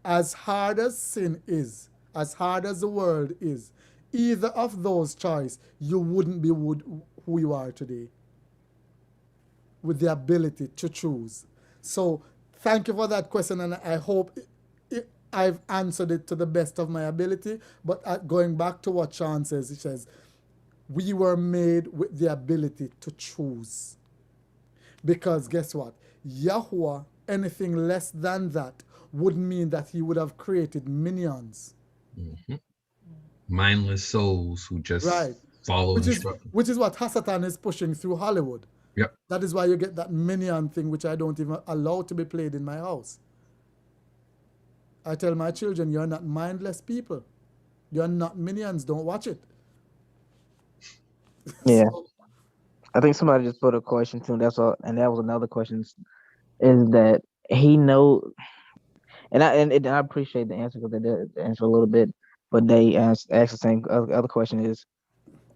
as hard as sin is, as hard as the world is, either of those choices, you wouldn't be who you are today, with the ability to choose. So thank you for that question, and I hope I've answered it to the best of my ability. But going back to what Sean says, he says, we were made with the ability to choose. Because guess what? Yahuwah, anything less than that, wouldn't mean that he would have created minions. Mhm. Mindless souls who just Right. follow Which is instructions. what Hasatan is pushing through Hollywood. Yep. That is why you get that minion thing, which I don't even allow to be played in my house. I tell my children, you're not mindless people. You're not minions. Don't watch it. Yeah. So, I think somebody just put a question too. That's all, and that was another question. Is that he know? And I appreciate the answer because they did answer a little bit, but they asked the same other question is,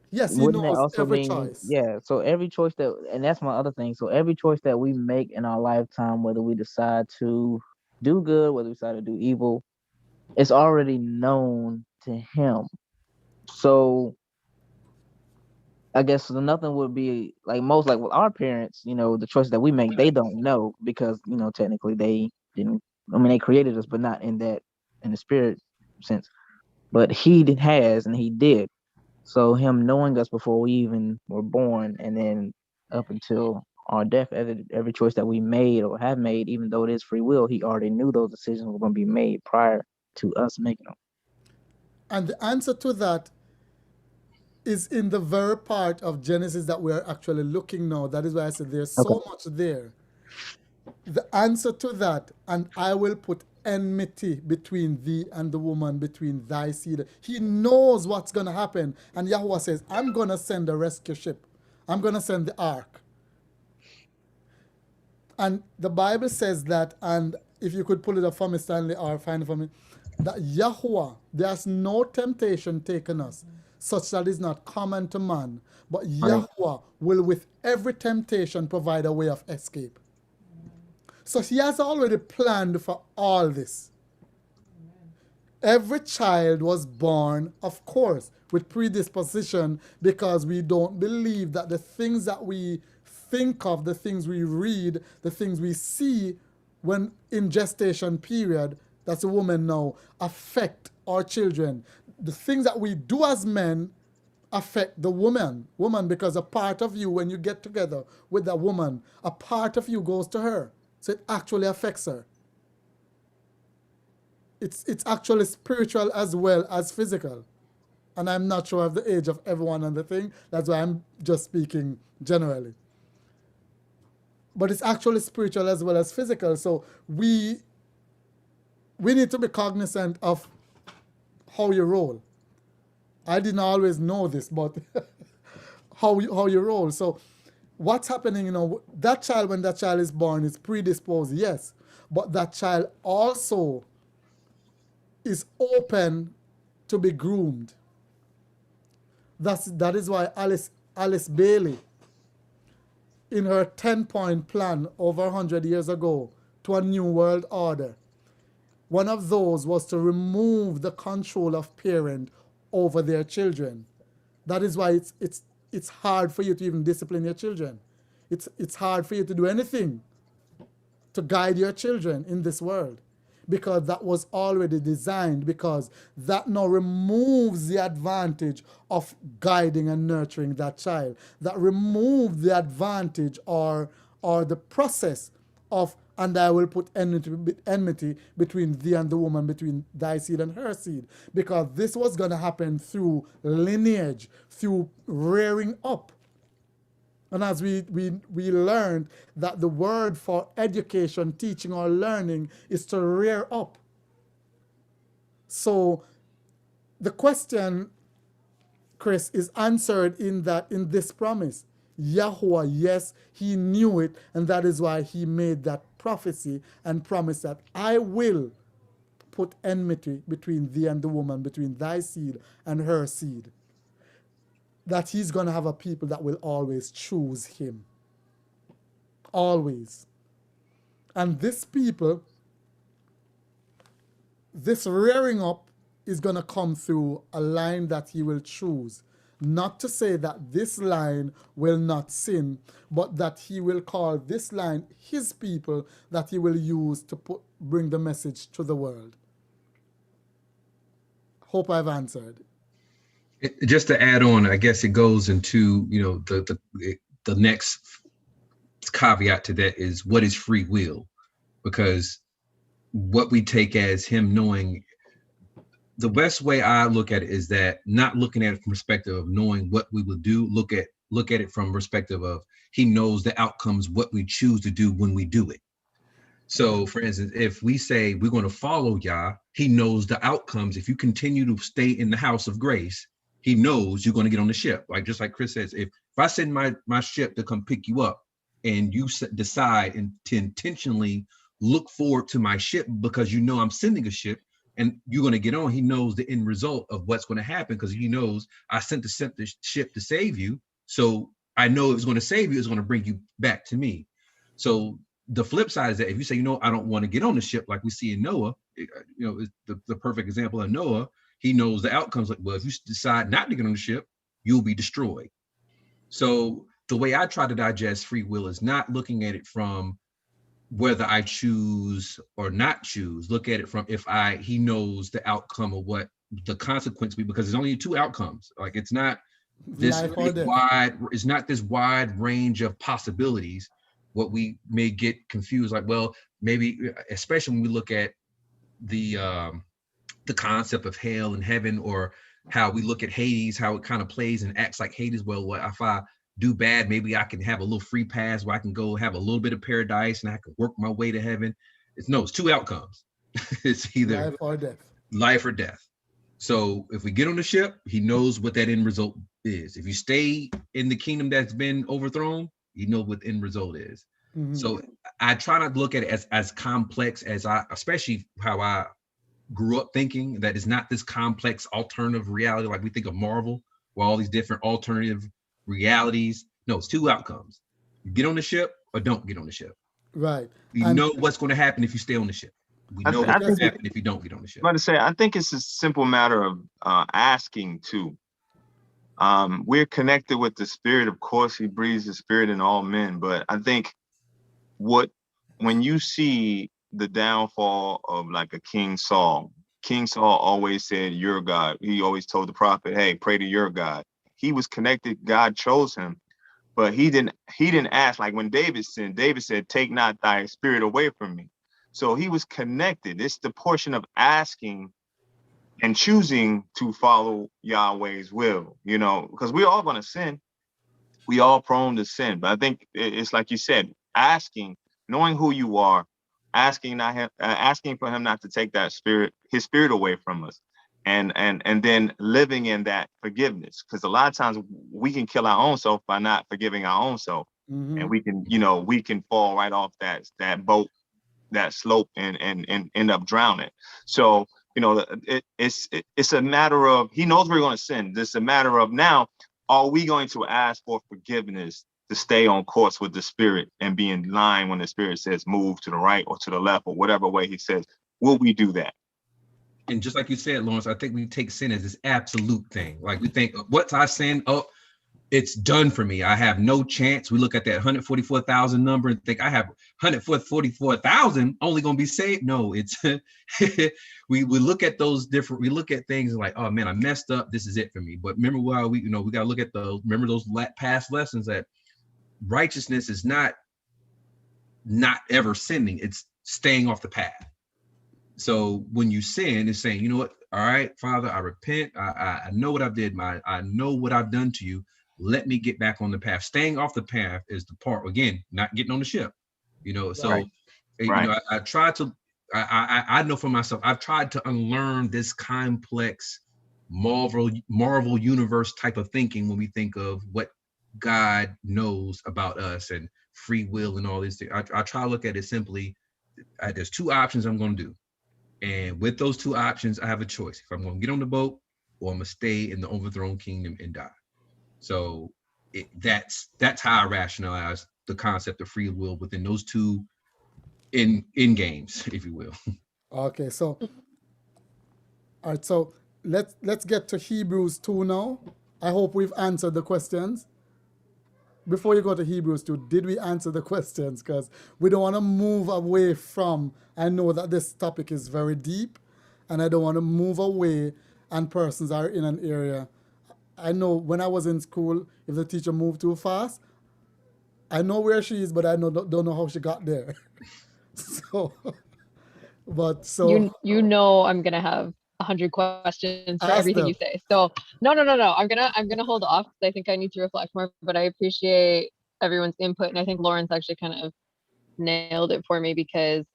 yes, he wouldn't that knows also every mean, choice. yeah? So every choice that, and that's my other thing. So every choice that we make in our lifetime, whether we decide to do good, whether we decide to do evil, it's already known to him. So I guess nothing would be like most like with our parents, the choices that we make, they don't know because, technically they didn't, I mean, they created us, but not in the spirit sense. But has, and he did. So him knowing us before we even were born, and then up until our death, every choice that we made or have made, even though it is free will, he already knew those decisions were going to be made prior to us making them. And the answer to that is in the very part of Genesis that we're actually looking now. That is why I said there's so much there. The answer to that, and I will put enmity between thee and the woman, between thy seed. He knows what's going to happen. And Yahweh says, I'm going to send a rescue ship. I'm going to send the ark. And the Bible says that, and if you could pull it up for me, Stanley, or find it for me, that Yahweh, there's no temptation taken us, such that is not common to man. But Yahweh will with every temptation provide a way of escape. So he has already planned for all this. Every child was born, of course, with predisposition, because we don't believe that the things that we think of, the things we read, the things we see when in gestation period, that's a woman now, affect our children. The things that we do as men affect the woman, because a part of you, when you get together with that woman, a part of you goes to her. So it actually affects her. It's actually spiritual as well as physical. And I'm not sure of the age of everyone on the thing. That's why I'm just speaking generally. But it's actually spiritual as well as physical. So we need to be cognizant of how you roll. I didn't always know this, but how you roll. So what's happening, that child, when that child is born, is predisposed, yes. But that child also is open to be groomed. That is why Alice Bailey, in her 10-point plan over 100 years ago to a new world order, one of those was to remove the control of parent over their children. That is why it's hard for you to even discipline your children. It's hard for you to do anything to guide your children in this world, because that was already designed, because that now removes the advantage of guiding and nurturing that child. That removes the advantage or the process of, and I will put enmity between thee and the woman, between thy seed and her seed, because this was going to happen through lineage, through rearing up. And as we learned that the word for education, teaching, or learning is to rear up. So the question, Chris, is answered in this promise. Yahweh, yes, he knew it, and that is why he made that prophecy and promised that I will put enmity between thee and the woman, between thy seed and her seed. That he's going to have a people that will always choose him. Always. And this people, this rearing up is going to come through a line that he will choose. Not to say that this line will not sin, but that he will call this line his people that he will use to bring the message to the world. Hope I've answered. Just to add on, I guess it goes into, the next caveat to that is, what is free will? Because what we take as him knowing. The best way I look at it is that not looking at it from perspective of knowing what we will do. Look at it from perspective of he knows the outcomes, what we choose to do when we do it. So, for instance, if we say we're going to follow Yah, he knows the outcomes. If you continue to stay in the house of grace, he knows you're going to get on the ship. Like just like Chris says, if I send my ship to come pick you up, and you decide to intentionally look forward to my ship because you know I'm sending a ship and you're going to get on, he knows the end result of what's going to happen because he knows I sent the ship to save you. So I know it's going to save you, it's going to bring you back to me. So the flip side is that if you say, you know, I don't want to get on the ship, like we see in Noah, you know, the perfect example of Noah, he knows the outcomes. Like, well, if you decide not to get on the ship, you'll be destroyed. So the way I try to digest free will is not looking at it from whether I choose or not choose. Look at it from he knows the outcome of what the consequence be, because there's only two outcomes. Like it's not this wide range of possibilities. What we may get confused, like, well, maybe, especially when we look at the concept of hell and heaven, or how we look at Hades, how it kind of plays and acts like Hades. Well, what if I do bad, maybe I can have a little free pass where I can go have a little bit of paradise and I can work my way to heaven. It's two outcomes. It's either life or death. So if we get on the ship, he knows what that end result is. If you stay in the kingdom that's been overthrown, you know what the end result is. Mm-hmm. So I try not to look at it as complex as especially how I grew up thinking, that it's not this complex alternative reality like we think of Marvel, where all these different alternative realities. No, it's two outcomes. You get on the ship or don't get on the ship. Right. You know what's going to happen if you stay on the ship. We know what's going to happen if you don't get on the ship. I'm about to say, I think it's a simple matter of asking too. We're connected with the Spirit. Of course, he breathes the Spirit in all men. But I think when you see the downfall of like a King Saul always said, "Your God." He always told the prophet, "Hey, pray to your God." He was connected. God chose him, but he didn't ask. Like when David sinned, David said, "Take not thy spirit away from me." So he was connected. It's the portion of asking and choosing to follow Yahweh's will, you know, because we're all going to sin. We all prone to sin. But I think it's like you said, asking, knowing who you are, asking for him not to take his spirit away from us. And then living in that forgiveness, because a lot of times we can kill our own self by not forgiving our own self. Mm-hmm. And we can fall right off that boat, that slope, and end up drowning. So, you know, it's a matter of, he knows we're going to sin. It's a matter of now, are we going to ask for forgiveness to stay on course with the Spirit and be in line when the Spirit says move to the right or to the left or whatever way he says? Will we do that? And just like you said, Lawrence, I think we take sin as this absolute thing. Like we think, what's I sin? Oh, it's done for me. I have no chance. We look at that 144,000 number and think I have 144,000 only going to be saved. No, it's we look at we look at things and like, oh man, I messed up. This is it for me. But remember why we got to look at those past lessons, that righteousness is not ever sinning. It's staying off the path. So when you sin, it's saying, you know what? All right, Father, I repent. I know what I did. I know what I've done to you. Let me get back on the path. Staying off the path is the part, again, not getting on the ship. You know, so right. You know, I try to. I know for myself, I've tried to unlearn this complex Marvel universe type of thinking when we think of what God knows about us and free will and all these things. I try to look at it simply. There's two options I'm going to do. And with those two options, I have a choice. If I'm going to get on the boat or I'm going to stay in the overthrown kingdom and die. So that's how I rationalize the concept of free will within those two in games, if you will. Okay, so all right, so let's get to Hebrews 2 now. I hope we've answered the questions. Before you go to Hebrews 2, did we answer the questions? Because we don't want to move away from, I know that this topic is very deep, and I don't want to move away and persons are in an area. I know when I was in school, if the teacher moved too fast, I know where she is, but I don't know how she got there. So But so You know I'm gonna have 100 questions for ask everything them. you say. So no. I'm gonna hold off because I think I need to reflect more. But I appreciate everyone's input, and I think Lauren's actually kind of nailed it for me because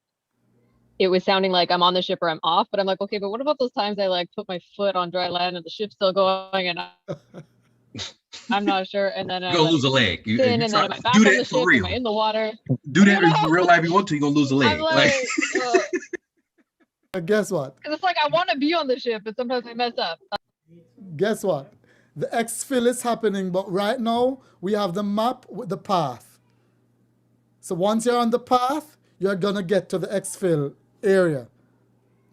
it was sounding like I'm on the ship or I'm off. But I'm like, okay, but what about those times I like put my foot on dry land and the ship's still going and I'm not sure, and then You're I gonna let lose it a leg. spin, You and then try am I do back on the that for ship? Am I real. in the water? Do that You know, in real life. You want to, you're gonna lose a I'm leg. Like like, Guess what? because it's like I want to be on the ship, but sometimes I mess up. Guess what? The exfil is happening, but right now we have the map with the path. So once you're on the path, you're gonna get to the exfil area.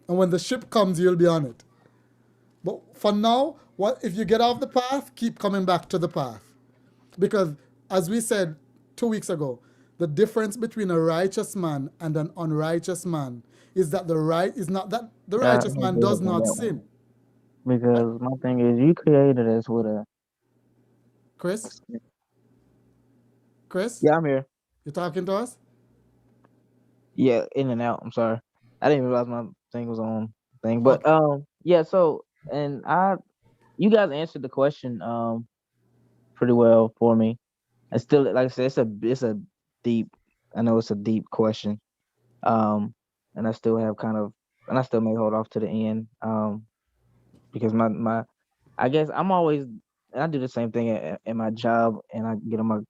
And when the ship comes, you'll be on it. But for now, what if you get off the path, keep coming back to the path. Because as we said 2 weeks ago, the difference between a righteous man and an unrighteous man is that the Yeah, righteous I man agree does with not that sin. one. Because my thing is, you created us with a. Chris? Chris? Yeah, I'm here. You talking to us? Yeah, in and out. I'm sorry. I didn't realize my thing was on thing. But Okay. yeah, so and you guys answered the question pretty well for me. I still, like I said, it's a deep, I know it's a deep question. Um and I still have kind of, and I still may hold off to the end. Because my I guess I'm always, and I do the same thing at my job, and I get on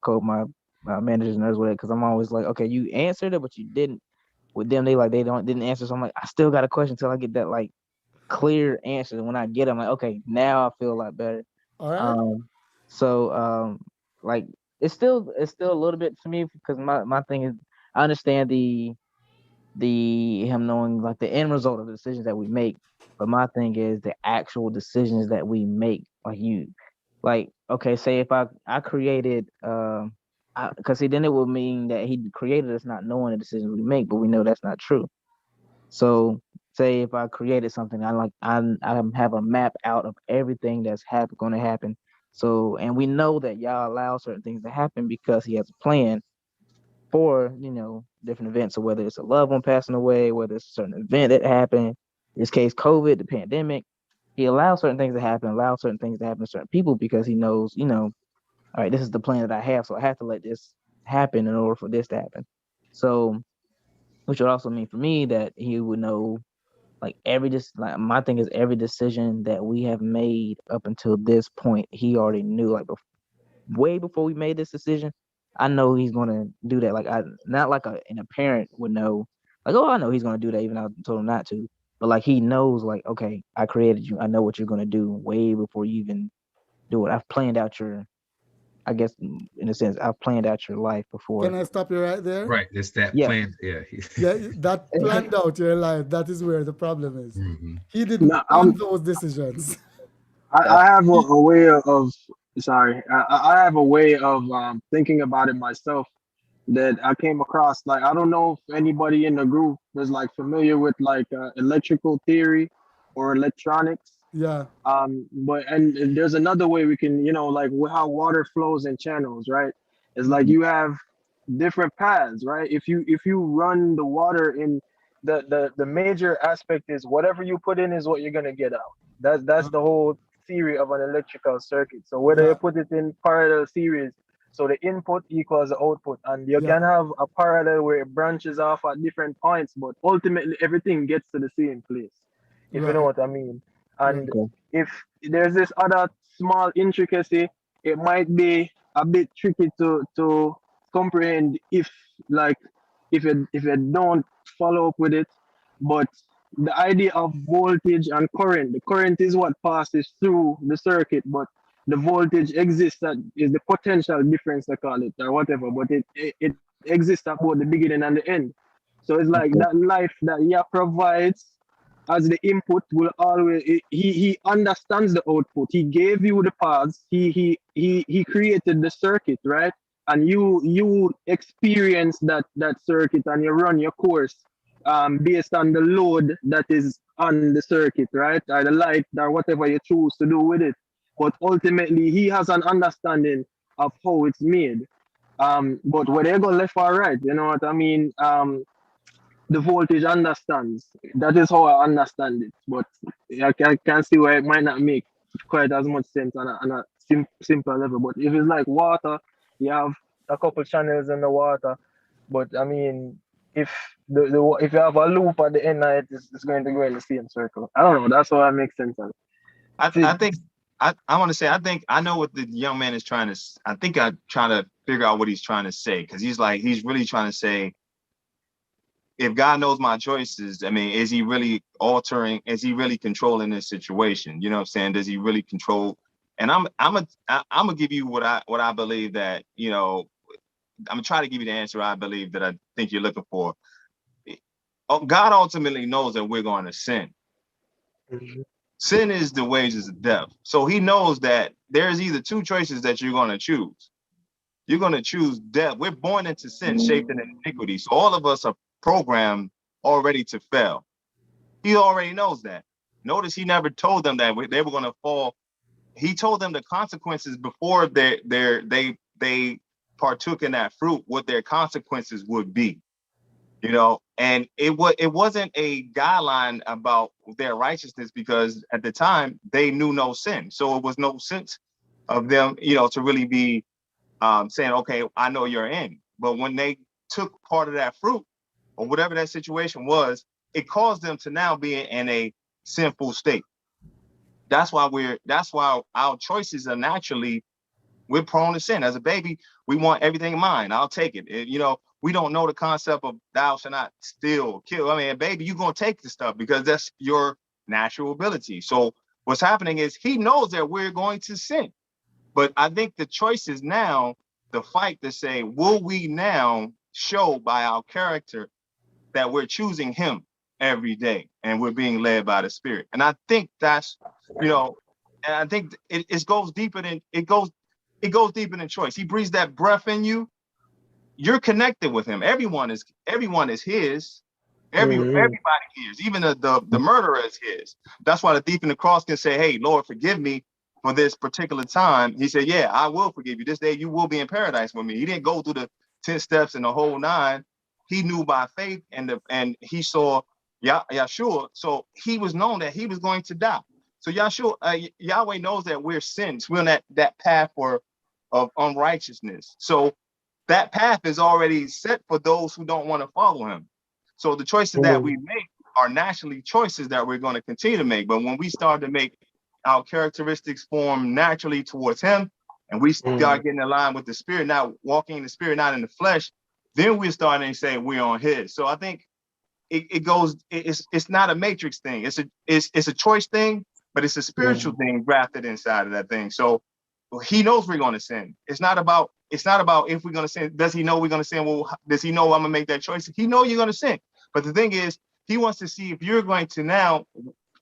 my managers nerves with it because I'm always like, okay, you answered it, but you didn't. With them, they didn't answer, so I'm like, I still got a question until I get that like clear answer. And when I get, it, I'm like, okay, now I feel a lot better. All right. Um, so like it's still a little bit to me because my thing is, I understand the him knowing like the end result of the decisions that we make. But my thing is the actual decisions that we make. Like okay, say if I created because see then it would mean that he created us not knowing the decisions we make, but we know that's not true. So say if I created something, I have a map out of everything that's going to happen. So and we know that y'all allow certain things to happen because he has a plan for different events. So whether it's a loved one passing away, whether it's a certain event that happened, in this case COVID, the pandemic, he allows certain things to happen, allows certain things to happen to certain people because he knows, all right, this is the plan that I have, so I have to let this happen in order for this to happen. So which would also mean for me that he would know like like my thing is every decision that we have made up until this point, he already knew like way before we made this decision. I know he's gonna do that. Like I not like a parent would know, like, oh, I know he's gonna do that even though I told him not to. But like he knows, like, okay, I created you. I know what you're gonna do way before you even do it. I've planned out I guess in a sense, I've planned out your life Can before. I stop you right there? right, it's that Yeah. plan. Yeah. Yeah, that planned out your life. That is where the problem is. Hmm. He didn't No, plan those decisions. That's I have He, a way of sorry. I have a way of thinking about it myself that I came across. Like I don't know if anybody in the group is like familiar with like electrical theory or electronics. yeah. But and there's another way we can, like how water flows in channels, right? It's like mhm, you have different paths, right? If you run the water in the major aspect is whatever you put in is what you're gonna get out. That's Uh, the whole theory of an electrical circuit. So whether you yeah. put it in parallel series, so the input equals the output, and you Yeah. can have a parallel where it branches off at different points, but ultimately everything gets to the same place, if you know Right. what I mean. And Right. okay. if there's this other small intricacy, it might be a bit tricky to comprehend like if you don't follow up with it. But the idea of voltage and current, the current is what passes through the circuit, but the voltage exists, that is the potential difference they call it or whatever, but it exists at both the beginning and the end. So it's like that Okay. life that Yah provides as the input will always, he understands the output. He gave you the paths. He created the circuit, right? And you experience that circuit and you run your course based on the load that is on the circuit, right? Or the light or whatever you choose to do with it. But ultimately he has an understanding of how it's made. But whether you go left or right, you know what I mean? the voltage understands. That is how I understand it. But I can see where it might not make quite as much sense on a simple level. But if it's like water, you have a couple channels in the water. But I mean, if if you have a loop at the end of it, it's going to go in the same circle. I don't know. That's how it makes sense. I think I want to say, I think I know what the young man is trying to. I think I'm trying to figure out what he's trying to say, because he's really trying to say, if God knows my choices, I mean, is he really altering? Is he really controlling this situation? You know what I'm saying? Does he really control? And I'm gonna give you what I believe that, you know, I'm gonna try to give you the answer I believe that I think you're looking for. God ultimately knows that we're going to sin. Mhm. Sin is the wages of death. So he knows that there's either two choices that you're going to choose. You're going to choose death. We're born into sin, shaped in iniquity. So all of us are programmed already to fail. He already knows that. Notice he never told them that they were going to fall. He told them the consequences before they partook in that fruit, what their consequences would be. You know, and it wasn't a guideline about their righteousness, because at the time they knew no sin. So it was no sense of them, you know, to really be saying, okay, I know you're in. But when they took part of that fruit, or whatever that situation was, it caused them to now be in a sinful state. That's why our choices are naturally, we're prone to sin. As a baby, we want everything mine. I'll take it. You know, we don't know the concept of thou shalt not steal, kill. I mean, baby, you're going to take the stuff because that's your natural ability. So what's happening is he knows that we're going to sin. But I think the choice is now the fight to say, will we now show by our character that we're choosing him every day and we're being led by the Spirit? And I think that's, you know, and I think it goes deeper than it goes deeper than choice. He breathes that breath in you. You're connected with him. Everyone is his. Everybody is. Even the murderer is his. That's why the thief in the cross can say, hey, Lord, forgive me for this particular time. He said, yeah, I will forgive you. This day you will be in paradise with me. He didn't go through the 10 steps and the whole 9. He knew by faith, and he saw Yeshua. So he was known that he was going to die. So Yeshua, Yahweh knows that we're sins. We're on that path of unrighteousness. So that path is already set for those who don't want to follow him. So the choices that we make are naturally choices that we're going to continue to make. But when we start to make our characteristics form naturally towards him, and we start getting in line with the Spirit, not walking in the Spirit, not in the flesh, then we're starting to say we're on his. So I think it's not a matrix thing. It's a choice thing, but it's a spiritual thing grafted inside of that thing. So he knows we're going to sin. It's not about if we're going to sin. Does he know we're going to sin? Well, does he know I'm going to make that choice? He know you're going to sin. But the thing is, he wants to see if you're going to now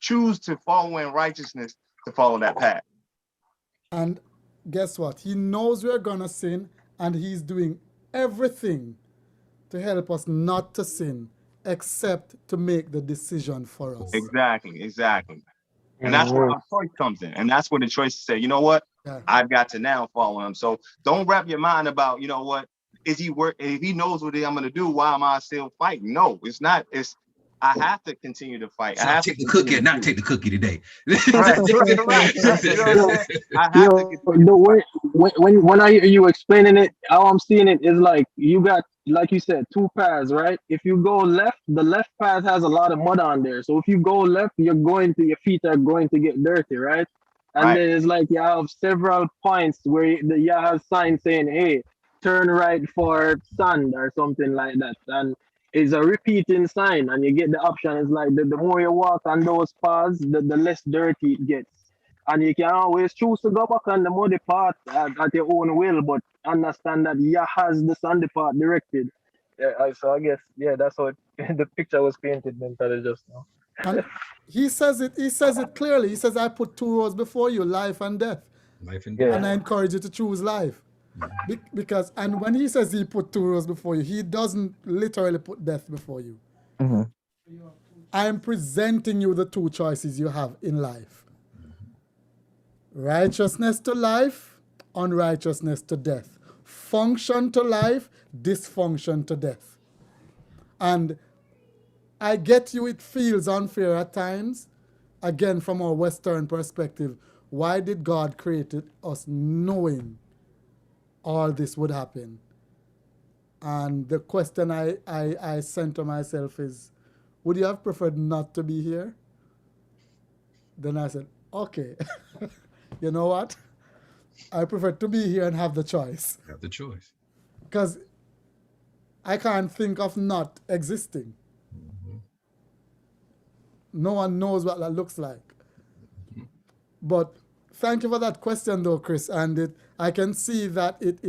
choose to follow in righteousness, to follow that path. And guess what? He knows we're going to sin, and he's doing everything to help us not to sin, except to make the decision for us. Exactly. And that's where our choice comes in. And that's where the choice to say, you know what? Yeah. I've got to now follow him. So don't wrap your mind about, you know what, is he work? If he knows what I'm going to do, why am I still fighting? No, it's not. I have to continue to fight. So I have to take the cookie and not take the cookie today. Right. You know what I'm saying? I have to continue the way when I hear you explaining it, how I'm seeing it is like you got, like you said, 2 paths, right? If you go left, the left path has a lot of mud on there. So if you go left, your feet are going to get dirty, right? And then it's like you have several points where you have signs saying, hey, turn right for sand or something like that. And it's a repeating sign, and you get the option. It's like the more you walk on those paths, the less dirty it gets. And you can always choose to go back on the muddy path at your own will, but understand that Yah has the sandy path directed. So I guess, that's how the picture was painted mentally just now. And he says it clearly. He says, I put 2 roads before you, life and death. Life and death. And I encourage you to choose life. Because, and when he says he put 2 roads before you, he doesn't literally put death before you. Mm-hmm. I'm presenting you the 2 choices you have in life. Righteousness to life, unrighteousness to death. Function to life, dysfunction to death. And I get you, it feels unfair at times. Again, from our Western perspective, why did God create us knowing all this would happen? And the question I sent to myself is, would you have preferred not to be here? Then I said, okay, you know what? I prefer to be here and have the choice. Have the choice. Because I can't think of not existing. No one knows what that looks like. But thank you for that question, though, Chris. And I can see that it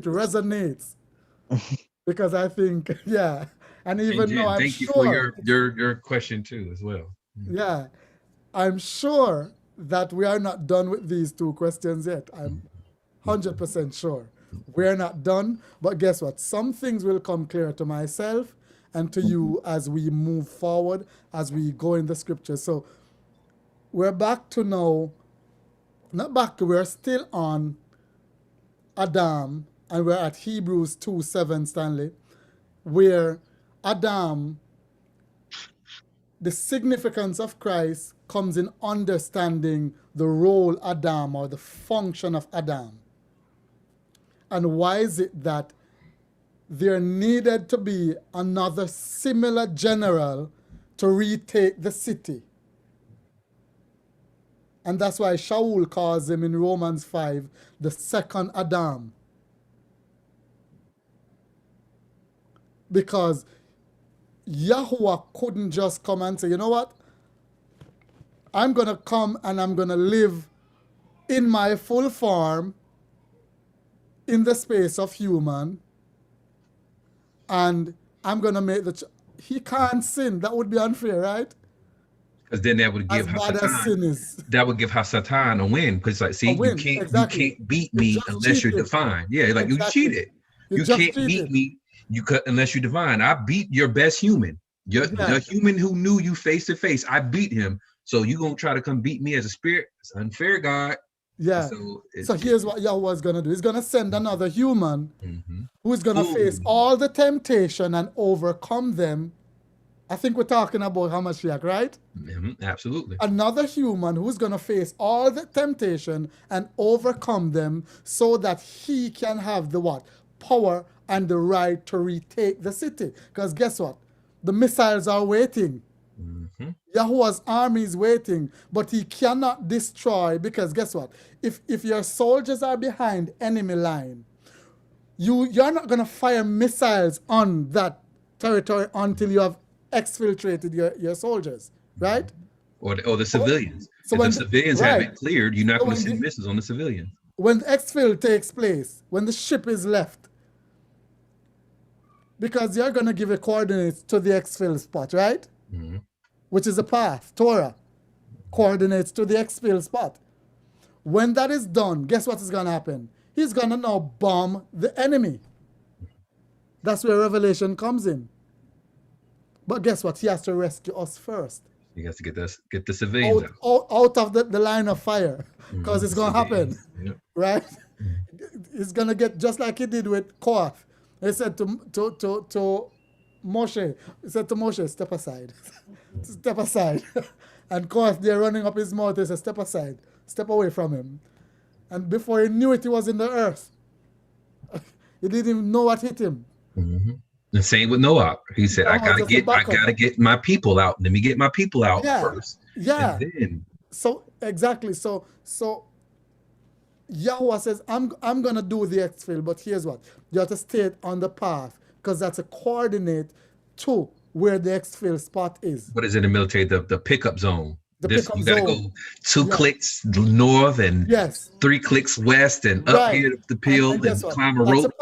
resonates because I think, yeah. And even though I'm thank you sure, for your question too, as well. yeah, I'm sure that we are not done with these two questions yet. I'm 100% sure we're not done. But guess what? Some things will come clear to myself and to you as we move forward, as we go in the scriptures. So we're back to now, not back to, we're still on Adam, and we're at Hebrews 2:7, Stanley, where Adam, the significance of Christ comes in understanding the role Adam, or the function of Adam. And why is it that there needed to be another similar general to retake the city? And that's why Shaul calls him in Romans 5 the second Adam. Because Yahuwah couldn't just come and say, you know what? I'm going to come and I'm going to live in my full form in the space of human, and I'm going to make he can't sin. That would be unfair, right? Because then that would give Hasatan a win. Because like, see, you can't beat me unless you're divine. Yeah, like you cheated. You can't beat me. Unless you're divine. I beat your best human. The human who knew you face to face. I beat him. So you gonna try to come beat me as a spirit? It's unfair, God. Yeah. So here's what Yahweh is gonna do. He's gonna send another human who's gonna face all the temptation and overcome them. I think we're talking about Hamashiach, right? Absolutely. Another human who's going to face all the temptation and overcome them so that he can have the what? Power and the right to retake the city. Because guess what? The missiles are waiting. Yahuwah's army is waiting, but he cannot destroy, because guess what? If your soldiers are behind enemy line, you're not going to fire missiles on that territory until you have exfiltrated your soldiers, right? Or the civilians. So if the civilians haven't cleared, you're not going to send missiles on the civilians. When the exfil takes place, when the ship is left, because you're going to give a coordinates to the exfil spot, right? Which is a path, Torah. Coordinates to the exfil spot. When that is done, guess what is going to happen? He's going to now bomb the enemy. That's where Revelation comes in. But guess what? He has to rescue us first. He has to get the civilians out of the line of fire, because it's going to happen, right? It's going to get just like he did with Kohath. He said to Moshe, step aside. Step aside. And Kohath, they're running up his mouth. He said, step aside. Step away from him. And before he knew it, he was in the earth. He didn't even know what hit him. The same with Noah. He said, I gotta get my people out. Let me get my people out first. Yeah. So exactly. So Yahweh says, I'm gonna do the exfil, but here's what. You have to stay on the path, because that's a coordinate to where the exfil spot is. What is in the military? The pickup zone. You gotta go 2 clicks north and 3 clicks west and up here the hill and climb a rope.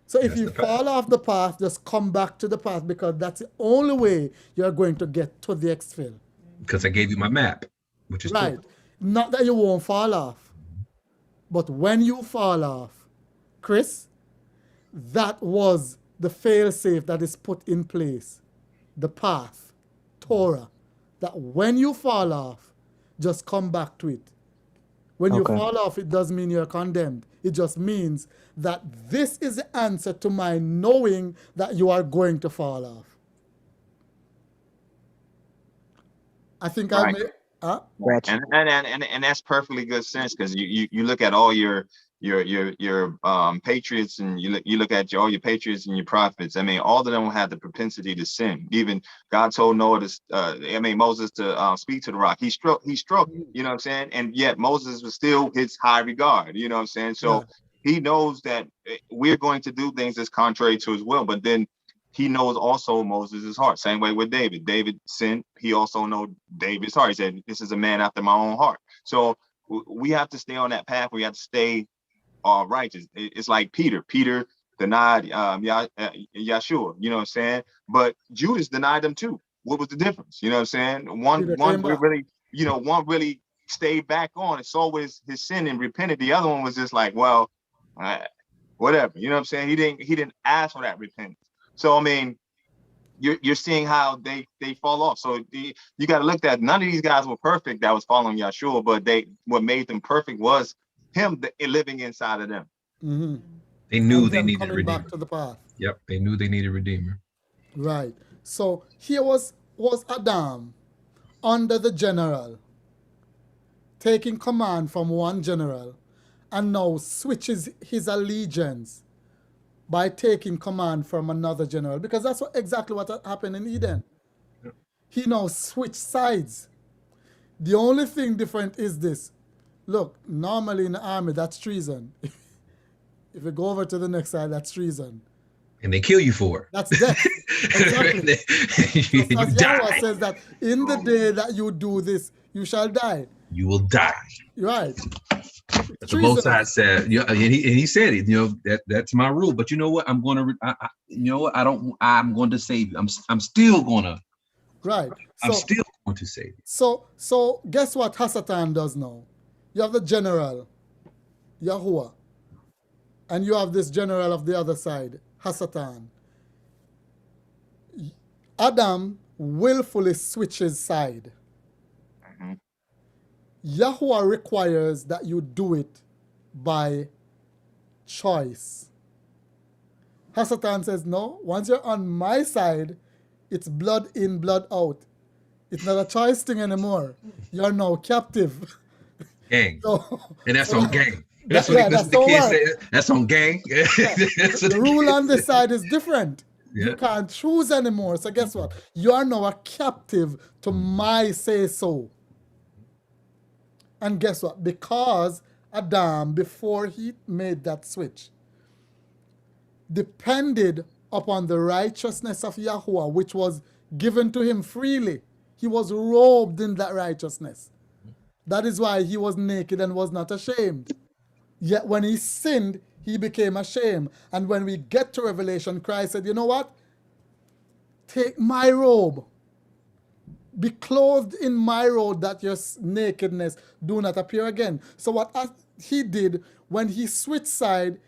So if you fall off the path, just come back to the path, because that's the only way you're going to get to the exfil. Because I gave you my map, which is right. Cool. Not that you won't fall off, but when you fall off, Chris, that was the fail-safe that is put in place. The path, Torah, that when you fall off, just come back to it. When you fall off, it doesn't mean you're condemned. It just means that this is the answer to my knowing that you are going to fall off. I think I Right. may. Gotcha. And that's perfectly good sense, because you look at all your patriots, and you look at all your patriots and your prophets. I mean, all of them had the propensity to sin. Even God told Noah to Moses to speak to the rock. He struck, you know what I'm saying? And yet Moses was still his high regard, you know what I'm saying? Yeah. So he knows that we're going to do things that's contrary to his will, but then he knows also Moses' heart. Same way with David. David sinned. He also knows David's heart. He said, "This is a man after my own heart." So we have to stay on that path. We have to stay righteous. It's like Peter. Peter denied Yeshua. You know what I'm saying? But Judas denied him too. What was the difference? You know what I'm saying? One Peter came back. really, one really stayed back on and saw his sin and repented. The other one was just like, well, whatever. You know what I'm saying? He didn't ask for that repentance. So I mean, you're seeing how they fall off. So you got to look at, none of these guys were perfect that was following Yeshua, but what made them perfect was him living inside of them. Mm-hmm. They knew And they them needed a coming redeemer. back to the path. Yep, they knew they needed a redeemer. Right. So here was Adam under the general, taking command from one general, and now switches his allegiance by taking command from another general, because that's exactly what happened in Eden. He now switched sides. The only thing different is this. Look, normally in the army, that's treason. If you go over to the next side, that's treason. And they kill you for it. That's death. Exactly. You As Yahweh die. says that in the day that you do this, you shall die. You will die. Right. That's what both sides said. Yeah, and he said it. That's my rule. But you know what? I'm going to. You know what? I'm going to save you. I'm still going to. Right. I'm still going to save you. So guess what Hasatan does now? You have the general, Yahuwah, and you have this general of the other side, Hasatan. Adam willfully switches side. Mm-hmm. Yahuwah requires that you do it by choice. Hasatan says, no, once you're on my side, it's blood in, blood out. It's not a choice thing anymore. You're now captive. Gang. So, And that's on gang. That's That's what the so kids what? say. That's on gang. The rule on this side is different. Yeah. You can't choose anymore. So guess what? You are now a captive to my say so. And guess what? Because Adam, before he made that switch, depended upon the righteousness of Yahuwah, which was given to him freely. He was robed in that righteousness. That is why he was naked and was not ashamed. Yet when he sinned, he became ashamed. And when we get to Revelation, Christ said, you know what? Take my robe. Be clothed in my robe, that your nakedness do not appear again. So what he did, when he switched side,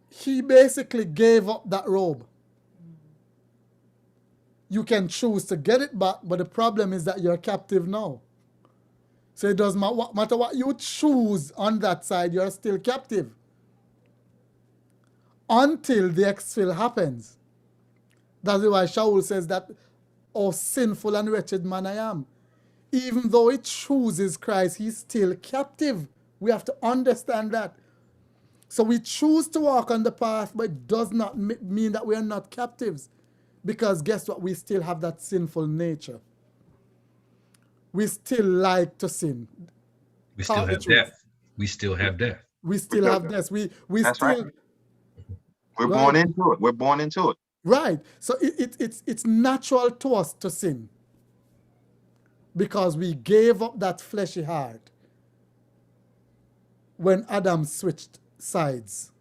he basically gave up that robe. You can choose to get it back, but the problem is that you're captive now. So it doesn't matter what you choose on that side, you're still captive. Until the exfil happens. That's why Shaul says that, oh sinful and wretched man I am. Even though he chooses Christ, he's still captive. We have to understand that. So we choose to walk on the path, but it does not mean that we are not captives. Because guess what? We still have that sinful nature. We still like to sin. We still have death. We still have death. We still have death. We That's still. right. We're born into it. We're born into it. Right. So it's natural to us to sin. Because we gave up that fleshy heart when Adam switched sides.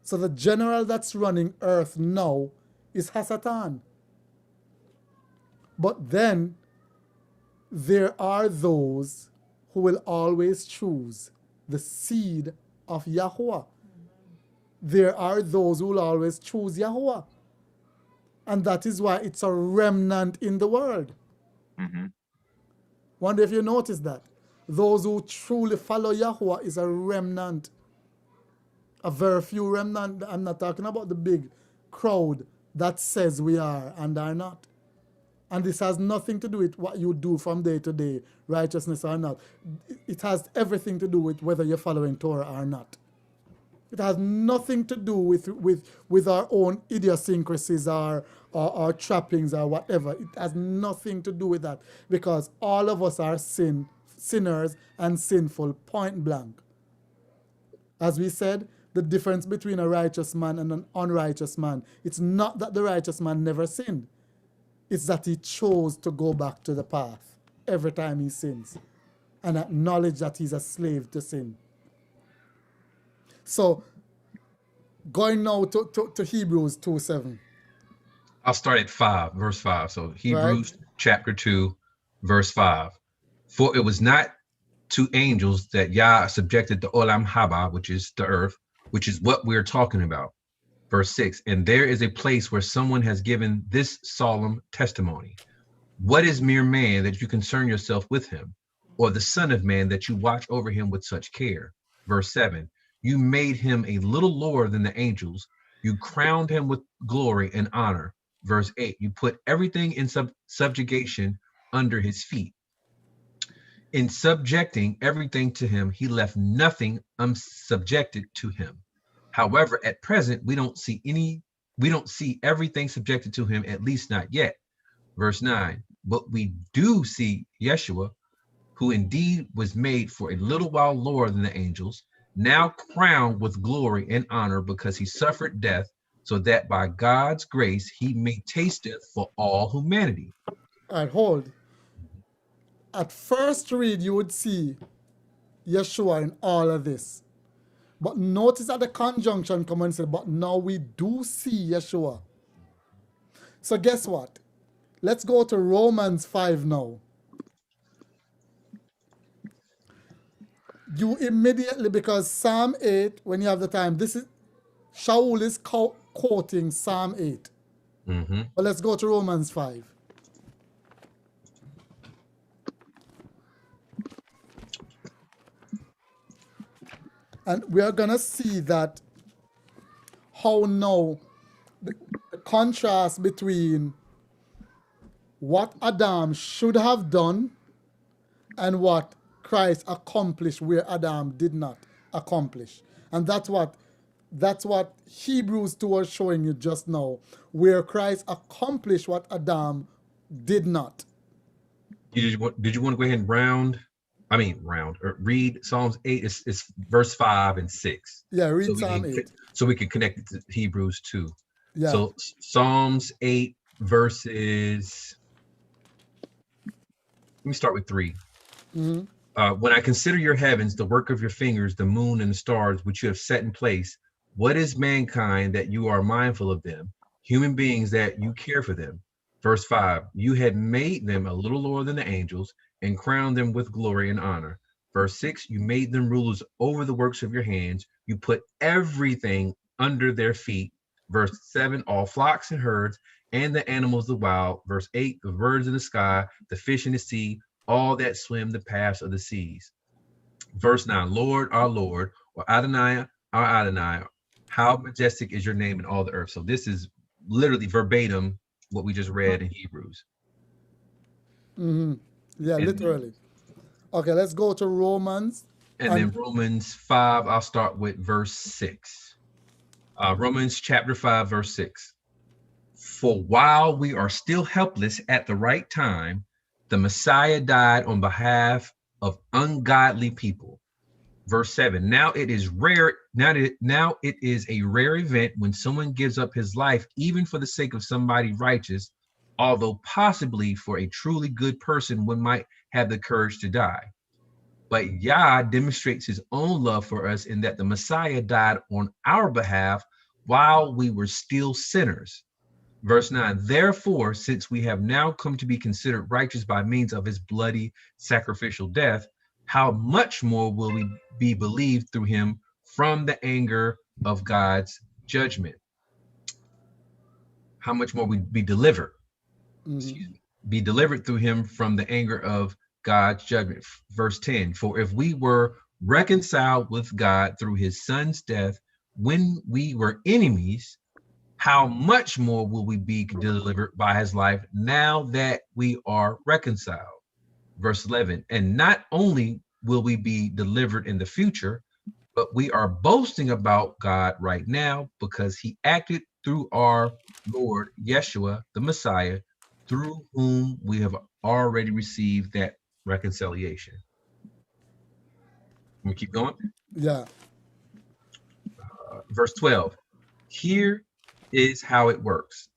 So the general that's running earth now is Hasatan. But then there are those who will always choose the seed of Yahuwah. There are those who will always choose Yahuwah. And that is why it's a remnant in the world. Mm-hmm. Wonder if you notice that. Those who truly follow Yahuwah is a remnant. A very few remnant. I'm not talking about the big crowd that says we are and are not. And this has nothing to do with what you do from day to day, righteousness or not. It has everything to do with whether you're following Torah or not. It has nothing to do with our own idiosyncrasies or trappings or whatever. It has nothing to do with that, because all of us are sinners and sinful, point blank. As we said, the difference between a righteous man and an unrighteous man, it's not that the righteous man never sinned. It's that he chose to go back to the path every time he sins and acknowledge that he's a slave to sin. So, going now to Hebrews 2:7, I'll start at verse 5. So right? Hebrews chapter 2, verse 5. For it was not to angels that Yah subjected the Olam Haba, which is the earth, which is what we're talking about. Verse 6. And there is a place where someone has given this solemn testimony. What is mere man that you concern yourself with him, or the son of man that you watch over him with such care? Verse 7. You made him a little lower than the angels. You crowned him with glory and honor. Verse 8. You put everything in subjugation under his feet. In subjecting everything to him, he left nothing unsubjected to him. However, at present, we don't see everything subjected to him, at least not yet. Verse 9. But we do see Yeshua, who indeed was made for a little while lower than the angels, now crowned with glory and honor, because he suffered death, so that by God's grace he may taste death for all humanity. All right, hold. At first read, you would see Yeshua in all of this. But notice that the conjunction comes and says, but now we do see Yeshua. So guess what? Let's go to Romans 5 now. You immediately, because Psalm 8, when you have the time, Shaul is quoting Psalm 8. Mm-hmm. But let's go to Romans 5. And we are going to see that how now the contrast between what Adam should have done and what Christ accomplished where Adam did not accomplish. And that's what Hebrews 2 was showing you just now, where Christ accomplished what Adam did not. Did you want to go ahead and read Psalms 8, it's verse 5 and 6. Yeah, read Psalm 8. So we can connect it to Hebrews 2. Yeah. So Psalms 8 verses, let me start with 3. Mm-hmm. When I consider your heavens, the work of your fingers, the moon and the stars, which you have set in place, what is mankind that you are mindful of them, human beings that you care for them? Verse 5, you had made them a little lower than the angels and crowned them with glory and honor. Verse 6, you made them rulers over the works of your hands. You put everything under their feet. Verse 7, all flocks and herds and the animals of the wild. Verse 8, the birds in the sky, the fish in the sea, all that swim the paths of the seas. Verse 9, Lord, our Lord, or Adonai, our Adonai, how majestic is your name in all the earth. So this is literally verbatim what we just read in Hebrews. Mm-hmm. Yeah, And literally. Okay, let's go to Romans. And then Romans 5, I'll start with verse 6. Romans chapter 5, verse 6. For while we are still helpless at the right time, the Messiah died on behalf of ungodly people. Verse 7. Now it is a rare event when someone gives up his life, even for the sake of somebody righteous, although possibly for a truly good person, one might have the courage to die. But Yah demonstrates his own love for us in that the Messiah died on our behalf while we were still sinners. Verse 9, therefore, since we have now come to be considered righteous by means of his bloody sacrificial death, how much more will we be believed through him from the anger of God's judgment? How much more we be delivered? Be delivered through him from the anger of God's judgment. Verse 10, for if we were reconciled with God through his son's death when we were enemies, how much more will we be delivered by his life now that we are reconciled? Verse 11, and not only will we be delivered in the future, but we are boasting about God right now because he acted through our Lord Yeshua, the Messiah, through whom we have already received that reconciliation. Let me keep going. Yeah. Verse 12, here is how it works.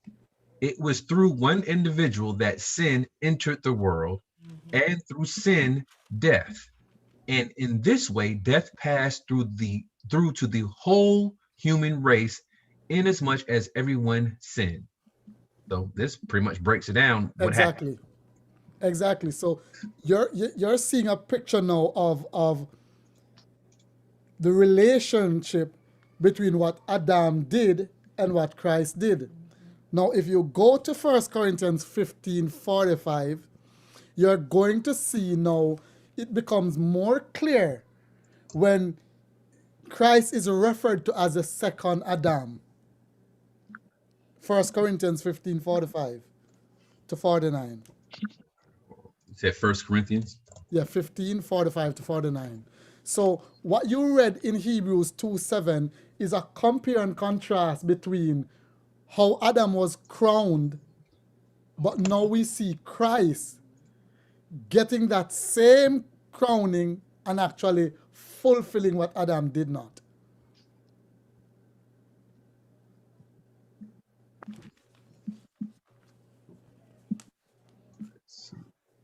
It was through one individual that sin entered the world, and through sin, death. And in this way, death passed through to the whole human race, inasmuch as everyone sinned. So this pretty much breaks it down. What happened? Exactly. So you're seeing a picture now of the relationship between what Adam did and what Christ did. Now, if you go to 1 Corinthians 15:45, you're going to see now it becomes more clear when Christ is referred to as the second Adam. 1 Corinthians 15:45 to 49. You said 1 Corinthians? Yeah, 15:45 to 49. So what you read in Hebrews 2:7 is a compare and contrast between how Adam was crowned, but now we see Christ getting that same crowning and actually fulfilling what Adam did not.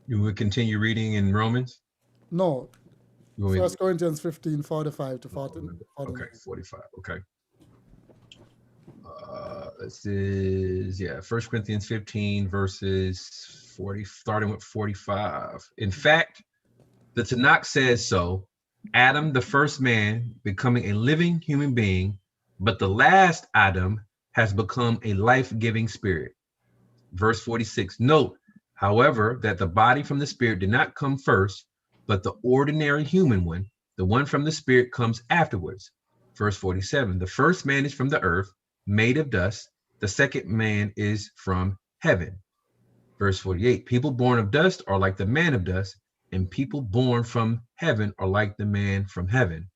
You will continue reading in Romans? No, You want me 1 to- Corinthians 15:45 to 49. Okay, 45. Okay. This is 1 Corinthians 15 verses 40, starting with 45. In fact, the Tanakh says so. Adam, the first man, becoming a living human being, but the last Adam has become a life-giving spirit. Verse 46. Note, however, that the body from the spirit did not come first, but the ordinary human one, the one from the spirit, comes afterwards. Verse 47. The first man is from the earth, made of dust. The second man is from heaven. Verse 48. People born of dust are like the man of dust, and people born from heaven are like the man from heaven.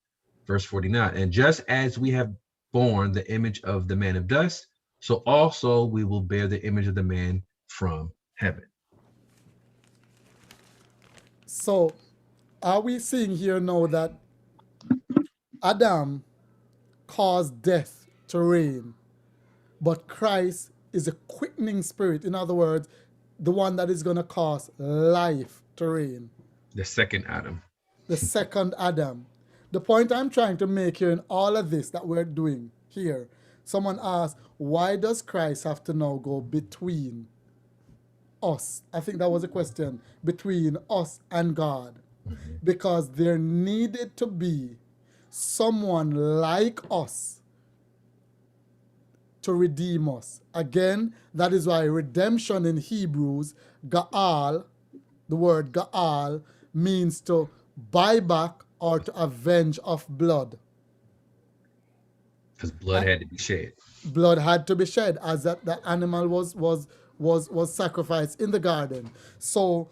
Verse 49. And just as we have borne the image of the man of dust, so also we will bear the image of the man from heaven. So are we seeing here now that Adam caused death to reign, but Christ is a quickening spirit? In other words, the one that is going to cause life to reign. The second Adam. The second Adam. The point I'm trying to make here in all of this that we're doing here, someone asked, why does Christ have to now go between us? I think that was a question, between us and God. Because there needed to be someone like us to redeem us. Again, that is why redemption in Hebrews, Ga'al, the word Ga'al, means to buy back or to avenge of blood. Because blood had to be shed. Blood had to be shed as that the animal was sacrificed in the garden. So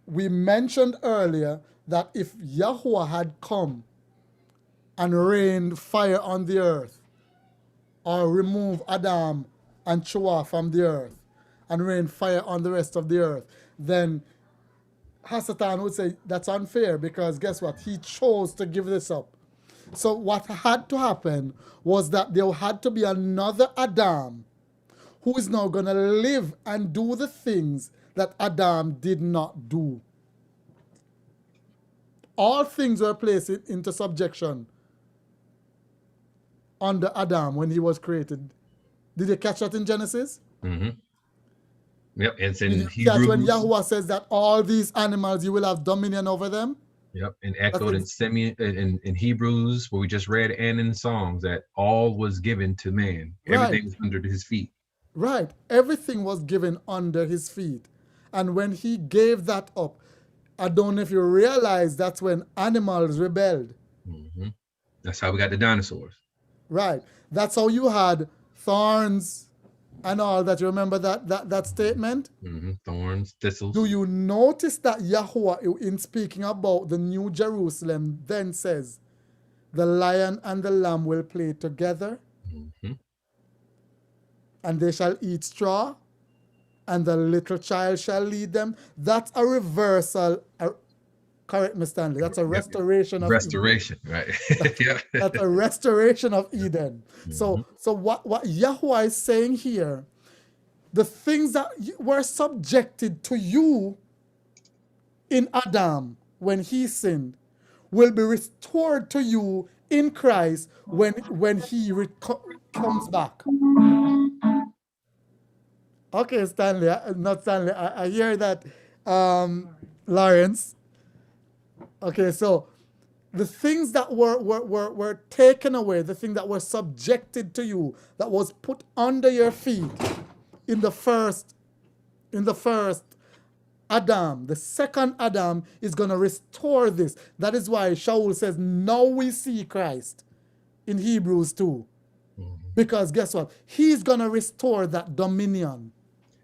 we mentioned earlier that if Yahweh had come and rained fire on the earth, or remove Adam and Chua from the earth and rain fire on the rest of the earth, then Hasatan would say that's unfair because guess what? He chose to give this up. So what had to happen was that there had to be another Adam who is now going to live and do the things that Adam did not do. All things were placed into subjection under Adam when he was created. Did you catch that in Genesis? Mm-hmm. Yep, it's in Did you Hebrews. catch when Yahweh says that all these animals you will have dominion over them? Yep, and echoed in Hebrews, where we just read, and in Psalms, that all was given to man. Everything was under his feet. Right. Everything was given under his feet. And when he gave that up, I don't know if you realize that's when animals rebelled. That's how we got the dinosaurs. Right. That's how you had thorns and all that. You remember that statement? Thorns, thistles. Do you notice that Yahweh, in speaking about the New Jerusalem, then says, the lion and the lamb will play together, and they shall eat straw, and the little child shall lead them? That's a reversal. Correct me, Stanley. That's a restoration of restoration, Eden. right? Yeah. That's a restoration of Eden. So what Yahweh is saying here, the things that were subjected to you in Adam when he sinned will be restored to you in Christ when he comes back. Okay, Stanley, not Stanley. I hear that, Lawrence. Okay, so the things that were taken away, the things that were subjected to you, that was put under your feet in the first Adam, the second Adam is going to restore this. That is why Shaul says, now we see Christ in Hebrews 2. Because guess what? He's going to restore that dominion.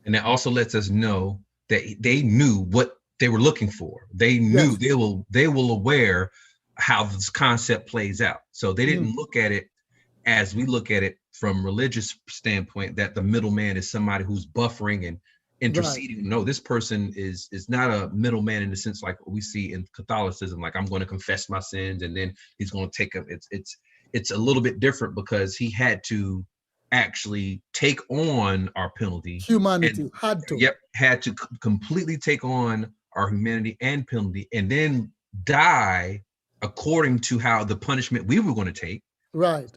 And that also lets us know that they knew what they were looking for. They knew they will aware how this concept plays out. So they didn't look at it as we look at it from religious standpoint, that the middleman is somebody who's buffering and interceding. Right. No, this person is not a middleman in the sense like we see in Catholicism, like I'm going to confess my sins and then he's going to take them. It's a little bit different because he had to actually take on our penalty. Humanity had to. Yep, had to completely take on our humanity and penalty, and then die according to how the punishment we were going to take. Right.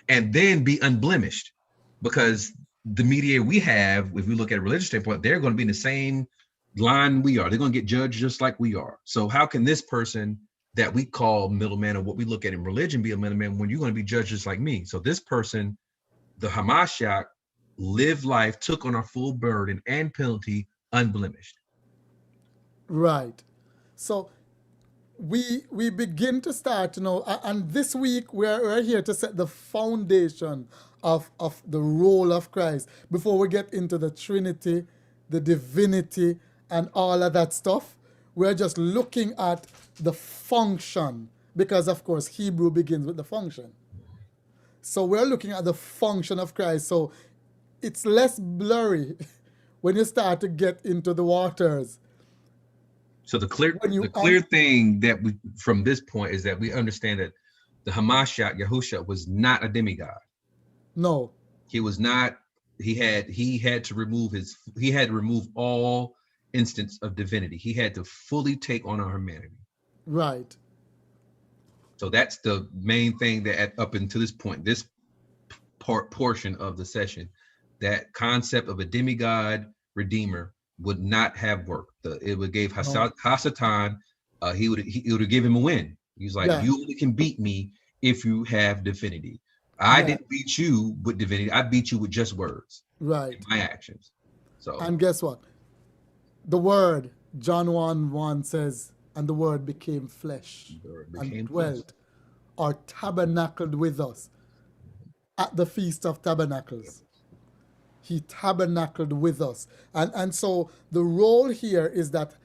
And then be unblemished, because the mediator we have, if we look at a religious standpoint, they're going to be in the same line we are. They're going to get judged just like we are. So how can this person that we call middleman, or what we look at in religion, be a middleman when you're going to be judged just like me? So this person, the Hamashiach, lived life, took on our full burden and penalty unblemished. Right. So we begin to start, and this week we're here to set the foundation of the role of Christ before we get into the Trinity, the divinity, and all of that stuff. We're just looking at the function, because of course Hebrew begins with the function. So we're looking at the function of Christ. So it's less blurry when you start to get into the waters. So the clear thing that we from this point is that we understand that the Hamashiach, Yahushua, was not a demigod. No. He was not. He had to remove all instance of divinity. He had to fully take on our humanity. Right. So that's the main thing that up until this point, this portion of the session, that concept of a demigod redeemer would not have worked. It would give Hasatan, he would have given him a win. He's like, you only can beat me if you have divinity. I didn't beat you with divinity. I beat you with just words. Right. My actions. So. And guess what? The word, John 1:1 says, and the word became flesh and dwelt or tabernacled with us at the Feast of Tabernacles. He tabernacled with us. And so the role here is that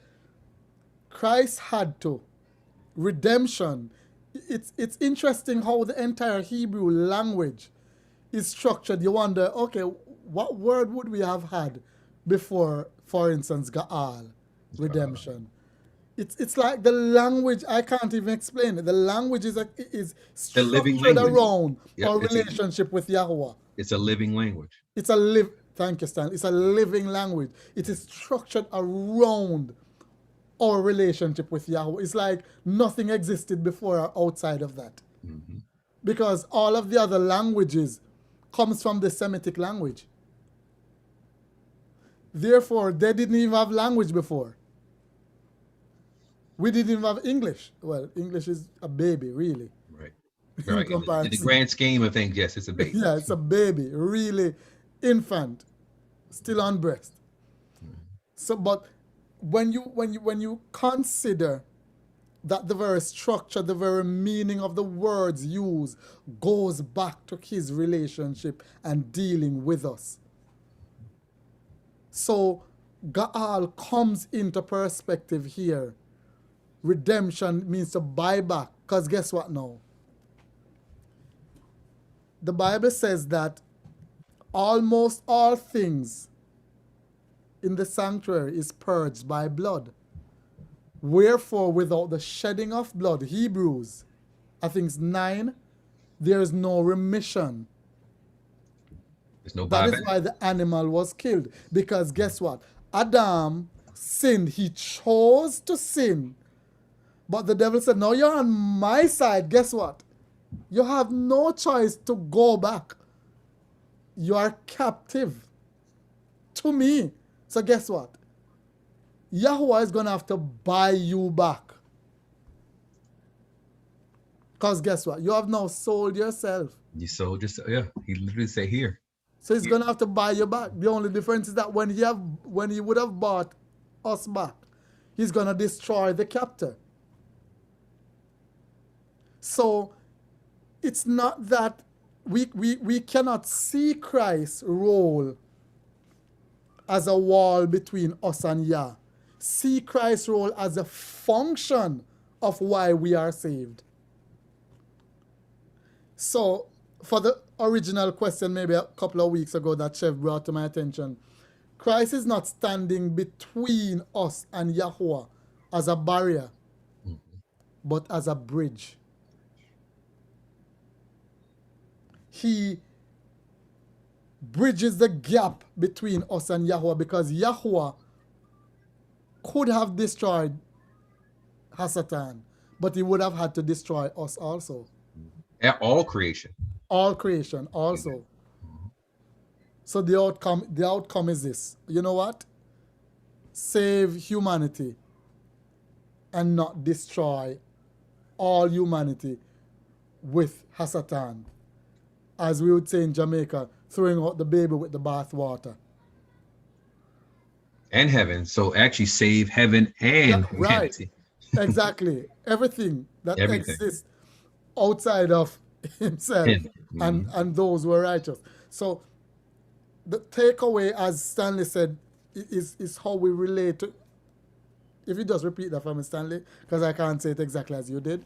Christ had to. Redemption. It's interesting how the entire Hebrew language is structured. You wonder, okay, what word would we have had before, for instance, Ga'al, redemption? It's like the language, I can't even explain it. The language is structured around our relationship with Yahweh. It's a living language. Thank you, Stan. It's a living language. It is structured around our relationship with Yahweh. It's like nothing existed before or outside of that. Mm-hmm. Because all of the other languages comes from the Semitic language. Therefore, they didn't even have language before. We didn't even have English. Well, English is a baby, really. Right. In the grand scheme of things, yes, it's a baby. Yeah, it's a baby, really infant, still on breast. Mm-hmm. So, but when you consider that the very structure, the very meaning of the words used goes back to his relationship and dealing with us. So Gaal comes into perspective here. Redemption means to buy back. Because guess what now? The Bible says that almost all things in the sanctuary is purged by blood. Wherefore, without the shedding of blood, Hebrews, I think it's 9, there is no remission. There's no That is buyback. why the animal was killed. Because guess what? Adam sinned. He chose to sin. But the devil said, no, you're on my side. Guess what? You have no choice to go back. You are captive to me. So guess what? Yahweh is going to have to buy you back. Because guess what? You have now sold yourself. You sold yourself. Yeah, he literally say here. So he's going to have to buy you back. The only difference is that when he would have bought us back, he's going to destroy the captor. So it's not that we cannot see Christ's role as a wall between us and Yah. See Christ's role as a function of why we are saved. So for the original question maybe a couple of weeks ago that Chef brought to my attention, Christ is not standing between us and Yahuwah as a barrier, but as a bridge. He bridges the gap between us and Yahuwah, because Yahuwah could have destroyed Hasatan, but he would have had to destroy us also. At all creation. All creation also. So the outcome is this. You know what? Save humanity and not destroy all humanity with Hasatan. As we would say in Jamaica, throwing out the baby with the bath water. And heaven. So actually save heaven and humanity. Right. Exactly. Everything that exists outside of himself and those who are righteous. So the takeaway, as Stanley said, is how we relate to. If you just repeat that for me, Stanley, because I can't say it exactly as you did.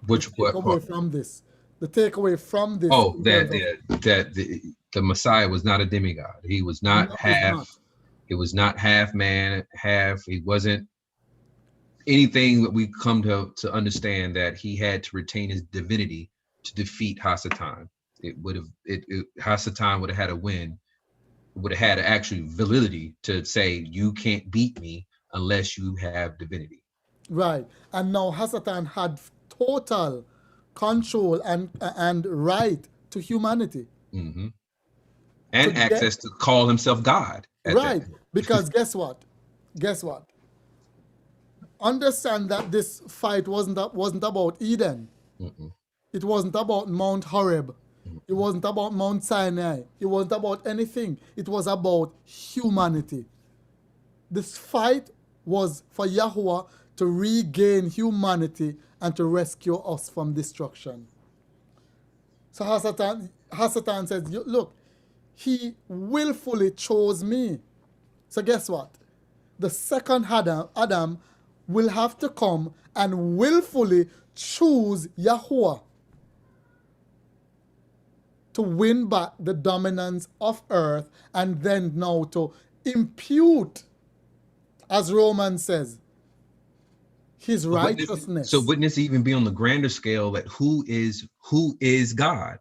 Which takeaway from this? The takeaway from this. Oh, that the Messiah was not a demigod. He was not half. He was not half man, half. He wasn't anything that we come to understand, that he had to retain his divinity to defeat Hasatan. Hasatan would have had a win, would have had actually validity to say, you can't beat me unless you have divinity. Right. And now Hasatan had total control and right to humanity. Mm-hmm. And access to call himself God. Right. Because guess what? Understand that this fight wasn't about Eden. Mm-mm. It wasn't about Mount Horeb. It wasn't about Mount Sinai. It wasn't about anything. It was about humanity. This fight was for Yahuwah to regain humanity and to rescue us from destruction. So Hasatan says, look, he willfully chose me. So guess what? The second Adam will have to come and willfully choose Yahuwah to win back the dominance of earth, and then now to impute, as Romans says, his righteousness. So wouldn't this even be on the grander scale, that who is God?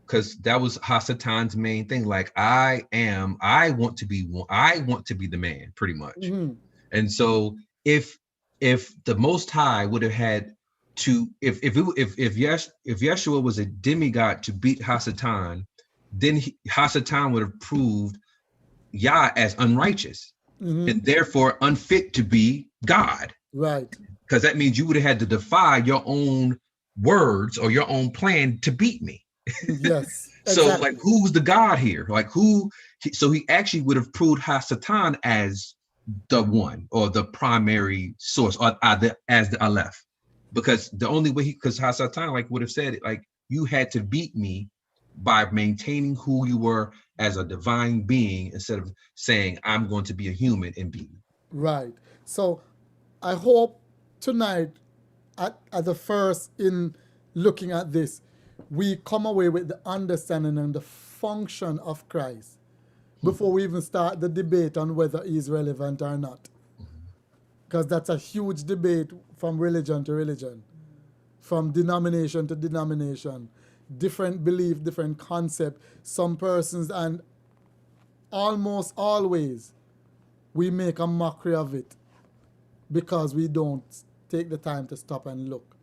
Because that was Hasatan's main thing. Like, I want to be the man, pretty much. Mm-hmm. And so if the Most High would have had to, if Yeshua was a demigod to beat Hasatan, then Hasatan would have proved Yah as unrighteous, and therefore unfit to be God. Right. Because that means you would have had to defy your own words or your own plan to beat me. Yes. So exactly. like, who's the God here? Like so he actually would have proved Hasatan as the one, or the primary source, or as the Aleph. Because the only way because Hasatan would have said it, like, you had to beat me by maintaining who you were as a divine being instead of saying, I'm going to be a human and be. Right. So I hope tonight, at the first in looking at this, we come away with the understanding and the function of Christ before we even start the debate on whether he's relevant or not. Because that's a huge debate from religion to religion, from denomination to denomination, different belief, different concept. Some persons, and almost always, we make a mockery of it because we don't take the time to stop and look.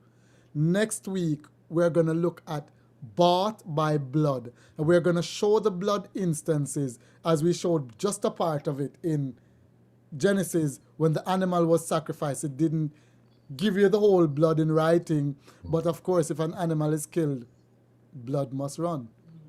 Next week, we're going to look at bought by blood. And we're going to show the blood instances as we showed just a part of it in Genesis. When the animal was sacrificed, it didn't give you the whole blood in writing. But of course, if an animal is killed, blood must run.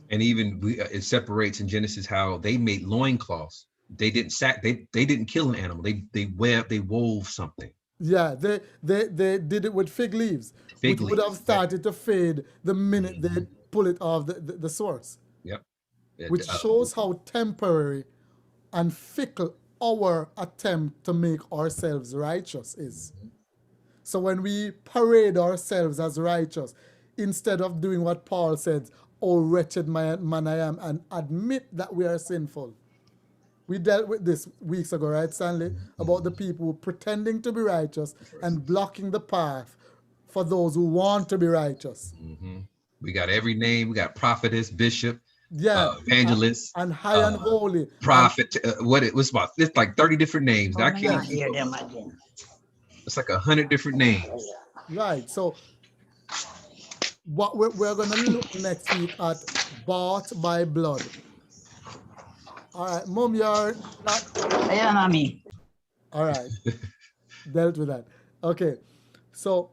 And even it separates in Genesis how they made loincloths. They didn't they didn't kill an animal. They wove something. Yeah, they did it with fig leaves, which would have started to fade the minute they pull it off the source. Yep. Which shows how temporary and fickle our attempt to make ourselves righteous is. So when we parade ourselves as righteous, instead of doing what Paul said, "Oh wretched man I am," and admit that we are sinful. We dealt with this weeks ago, right, Stanley? About the people pretending to be righteous and blocking the path for those who want to be righteous. We got every name. We got prophetess, bishop, evangelist, and high and holy. Prophet. What's about? It's like 30 different names. I can't hear them again. It's like 100 different names. Right. So what we're going to look next week at bought by blood. All right, Mom, you're not. Yeah, not me. All right, dealt with that. Okay, so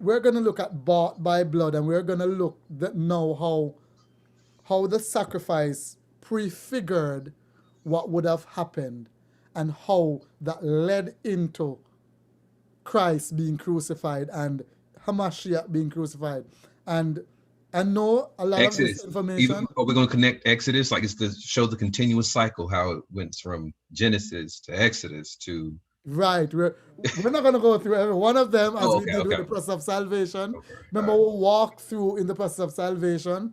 we're gonna look at bought by blood, and we're gonna look now how the sacrifice prefigured what would have happened, and how that led into Christ being crucified and Hamashiach being crucified, and I know a lot Exodus. of this information. Are we going to connect Exodus? Like it's to show the continuous cycle, how it went from Genesis to Exodus to. Right. We're not going to go through every one of them as we did with the process of salvation. Remember, we'll walk through in the process of salvation,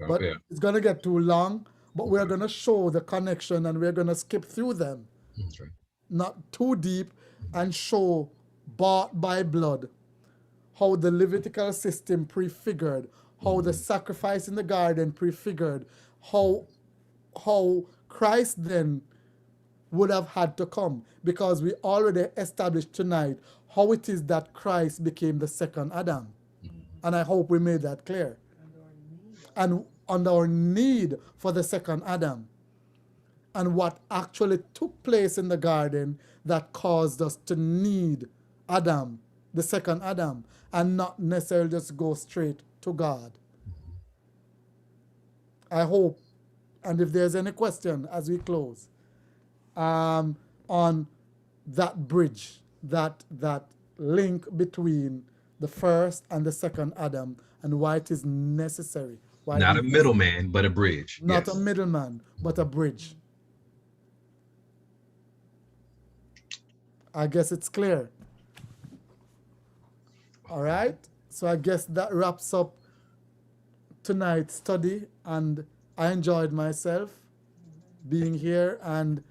but it's going to get too long. But we're going to show the connection, and we're going to skip through them. That's right. Not too deep, and show bought by blood, how the Levitical system prefigured, how the sacrifice in the garden prefigured, how Christ then would have had to come, because we already established tonight how it is that Christ became the second Adam. And I hope we made that clear. And on our need for the second Adam, and what actually took place in the garden that caused us to need Adam, the second Adam, and not necessarily just go straight to God. I hope, and if there's any question as we close, on that bridge, that link between the first and the second Adam, and why it is necessary. Not a middleman, but a bridge. Not a middleman, but a bridge. I guess it's clear. All right. So I guess that wraps up tonight's study, and I enjoyed myself being here, and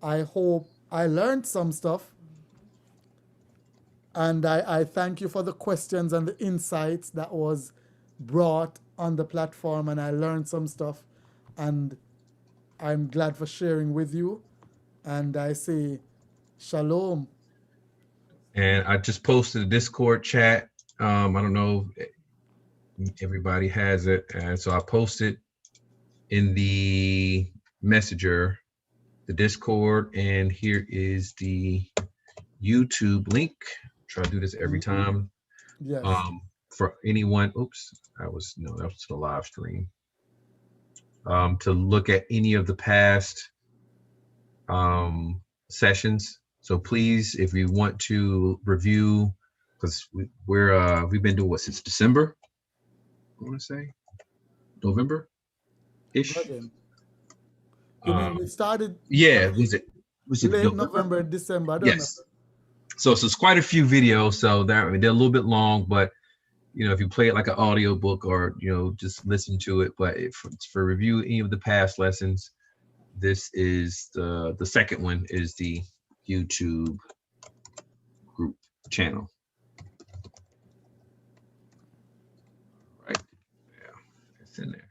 I hope I learned some stuff. And I thank you for the questions and the insights that was brought on the platform, and I learned some stuff, and I'm glad for sharing with you. And I say shalom. And I just posted a Discord chat. I don't know if everybody has it. And so I posted in the messenger, the Discord, and here is the YouTube link. Try to do this every time. Yes. For anyone, that was the live stream. To look at any of the past sessions. So please, if you want to review, because we've been doing what since December, I want to say. November-ish. Again. You mean we started Yeah, was it late November? November, December? I don't know. Yes. So it's quite a few videos. So they're a little bit long, but if you play it like an audio book or just listen to it. But for review any of the past lessons, this is the second one is the YouTube group channel. Right. Yeah, it's in there.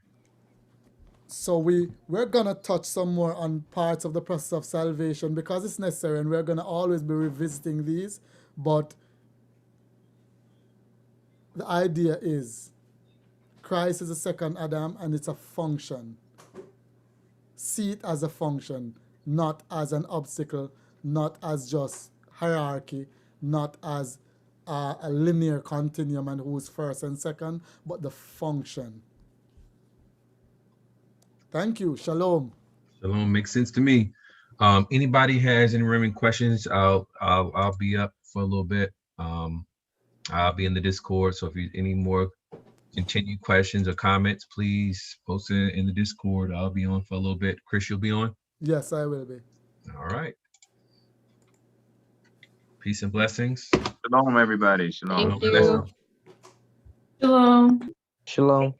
So we're gonna touch some more on parts of the process of salvation because it's necessary, and we're gonna always be revisiting these. But the idea is Christ is the second Adam, and it's a function. See it as a function, not as an obstacle, not as just hierarchy, not as a linear continuum and who's first and second, but the function. Thank you. Shalom. Shalom makes sense to me. Anybody has any remaining questions? I'll be up for a little bit. I'll be in the Discord. So if you any more continued questions or comments, please post it in the Discord. I'll be on for a little bit. Chris, you'll be on? Yes, I will be. All right. Peace and blessings. Shalom, everybody. Shalom. Thank you. Shalom. Shalom.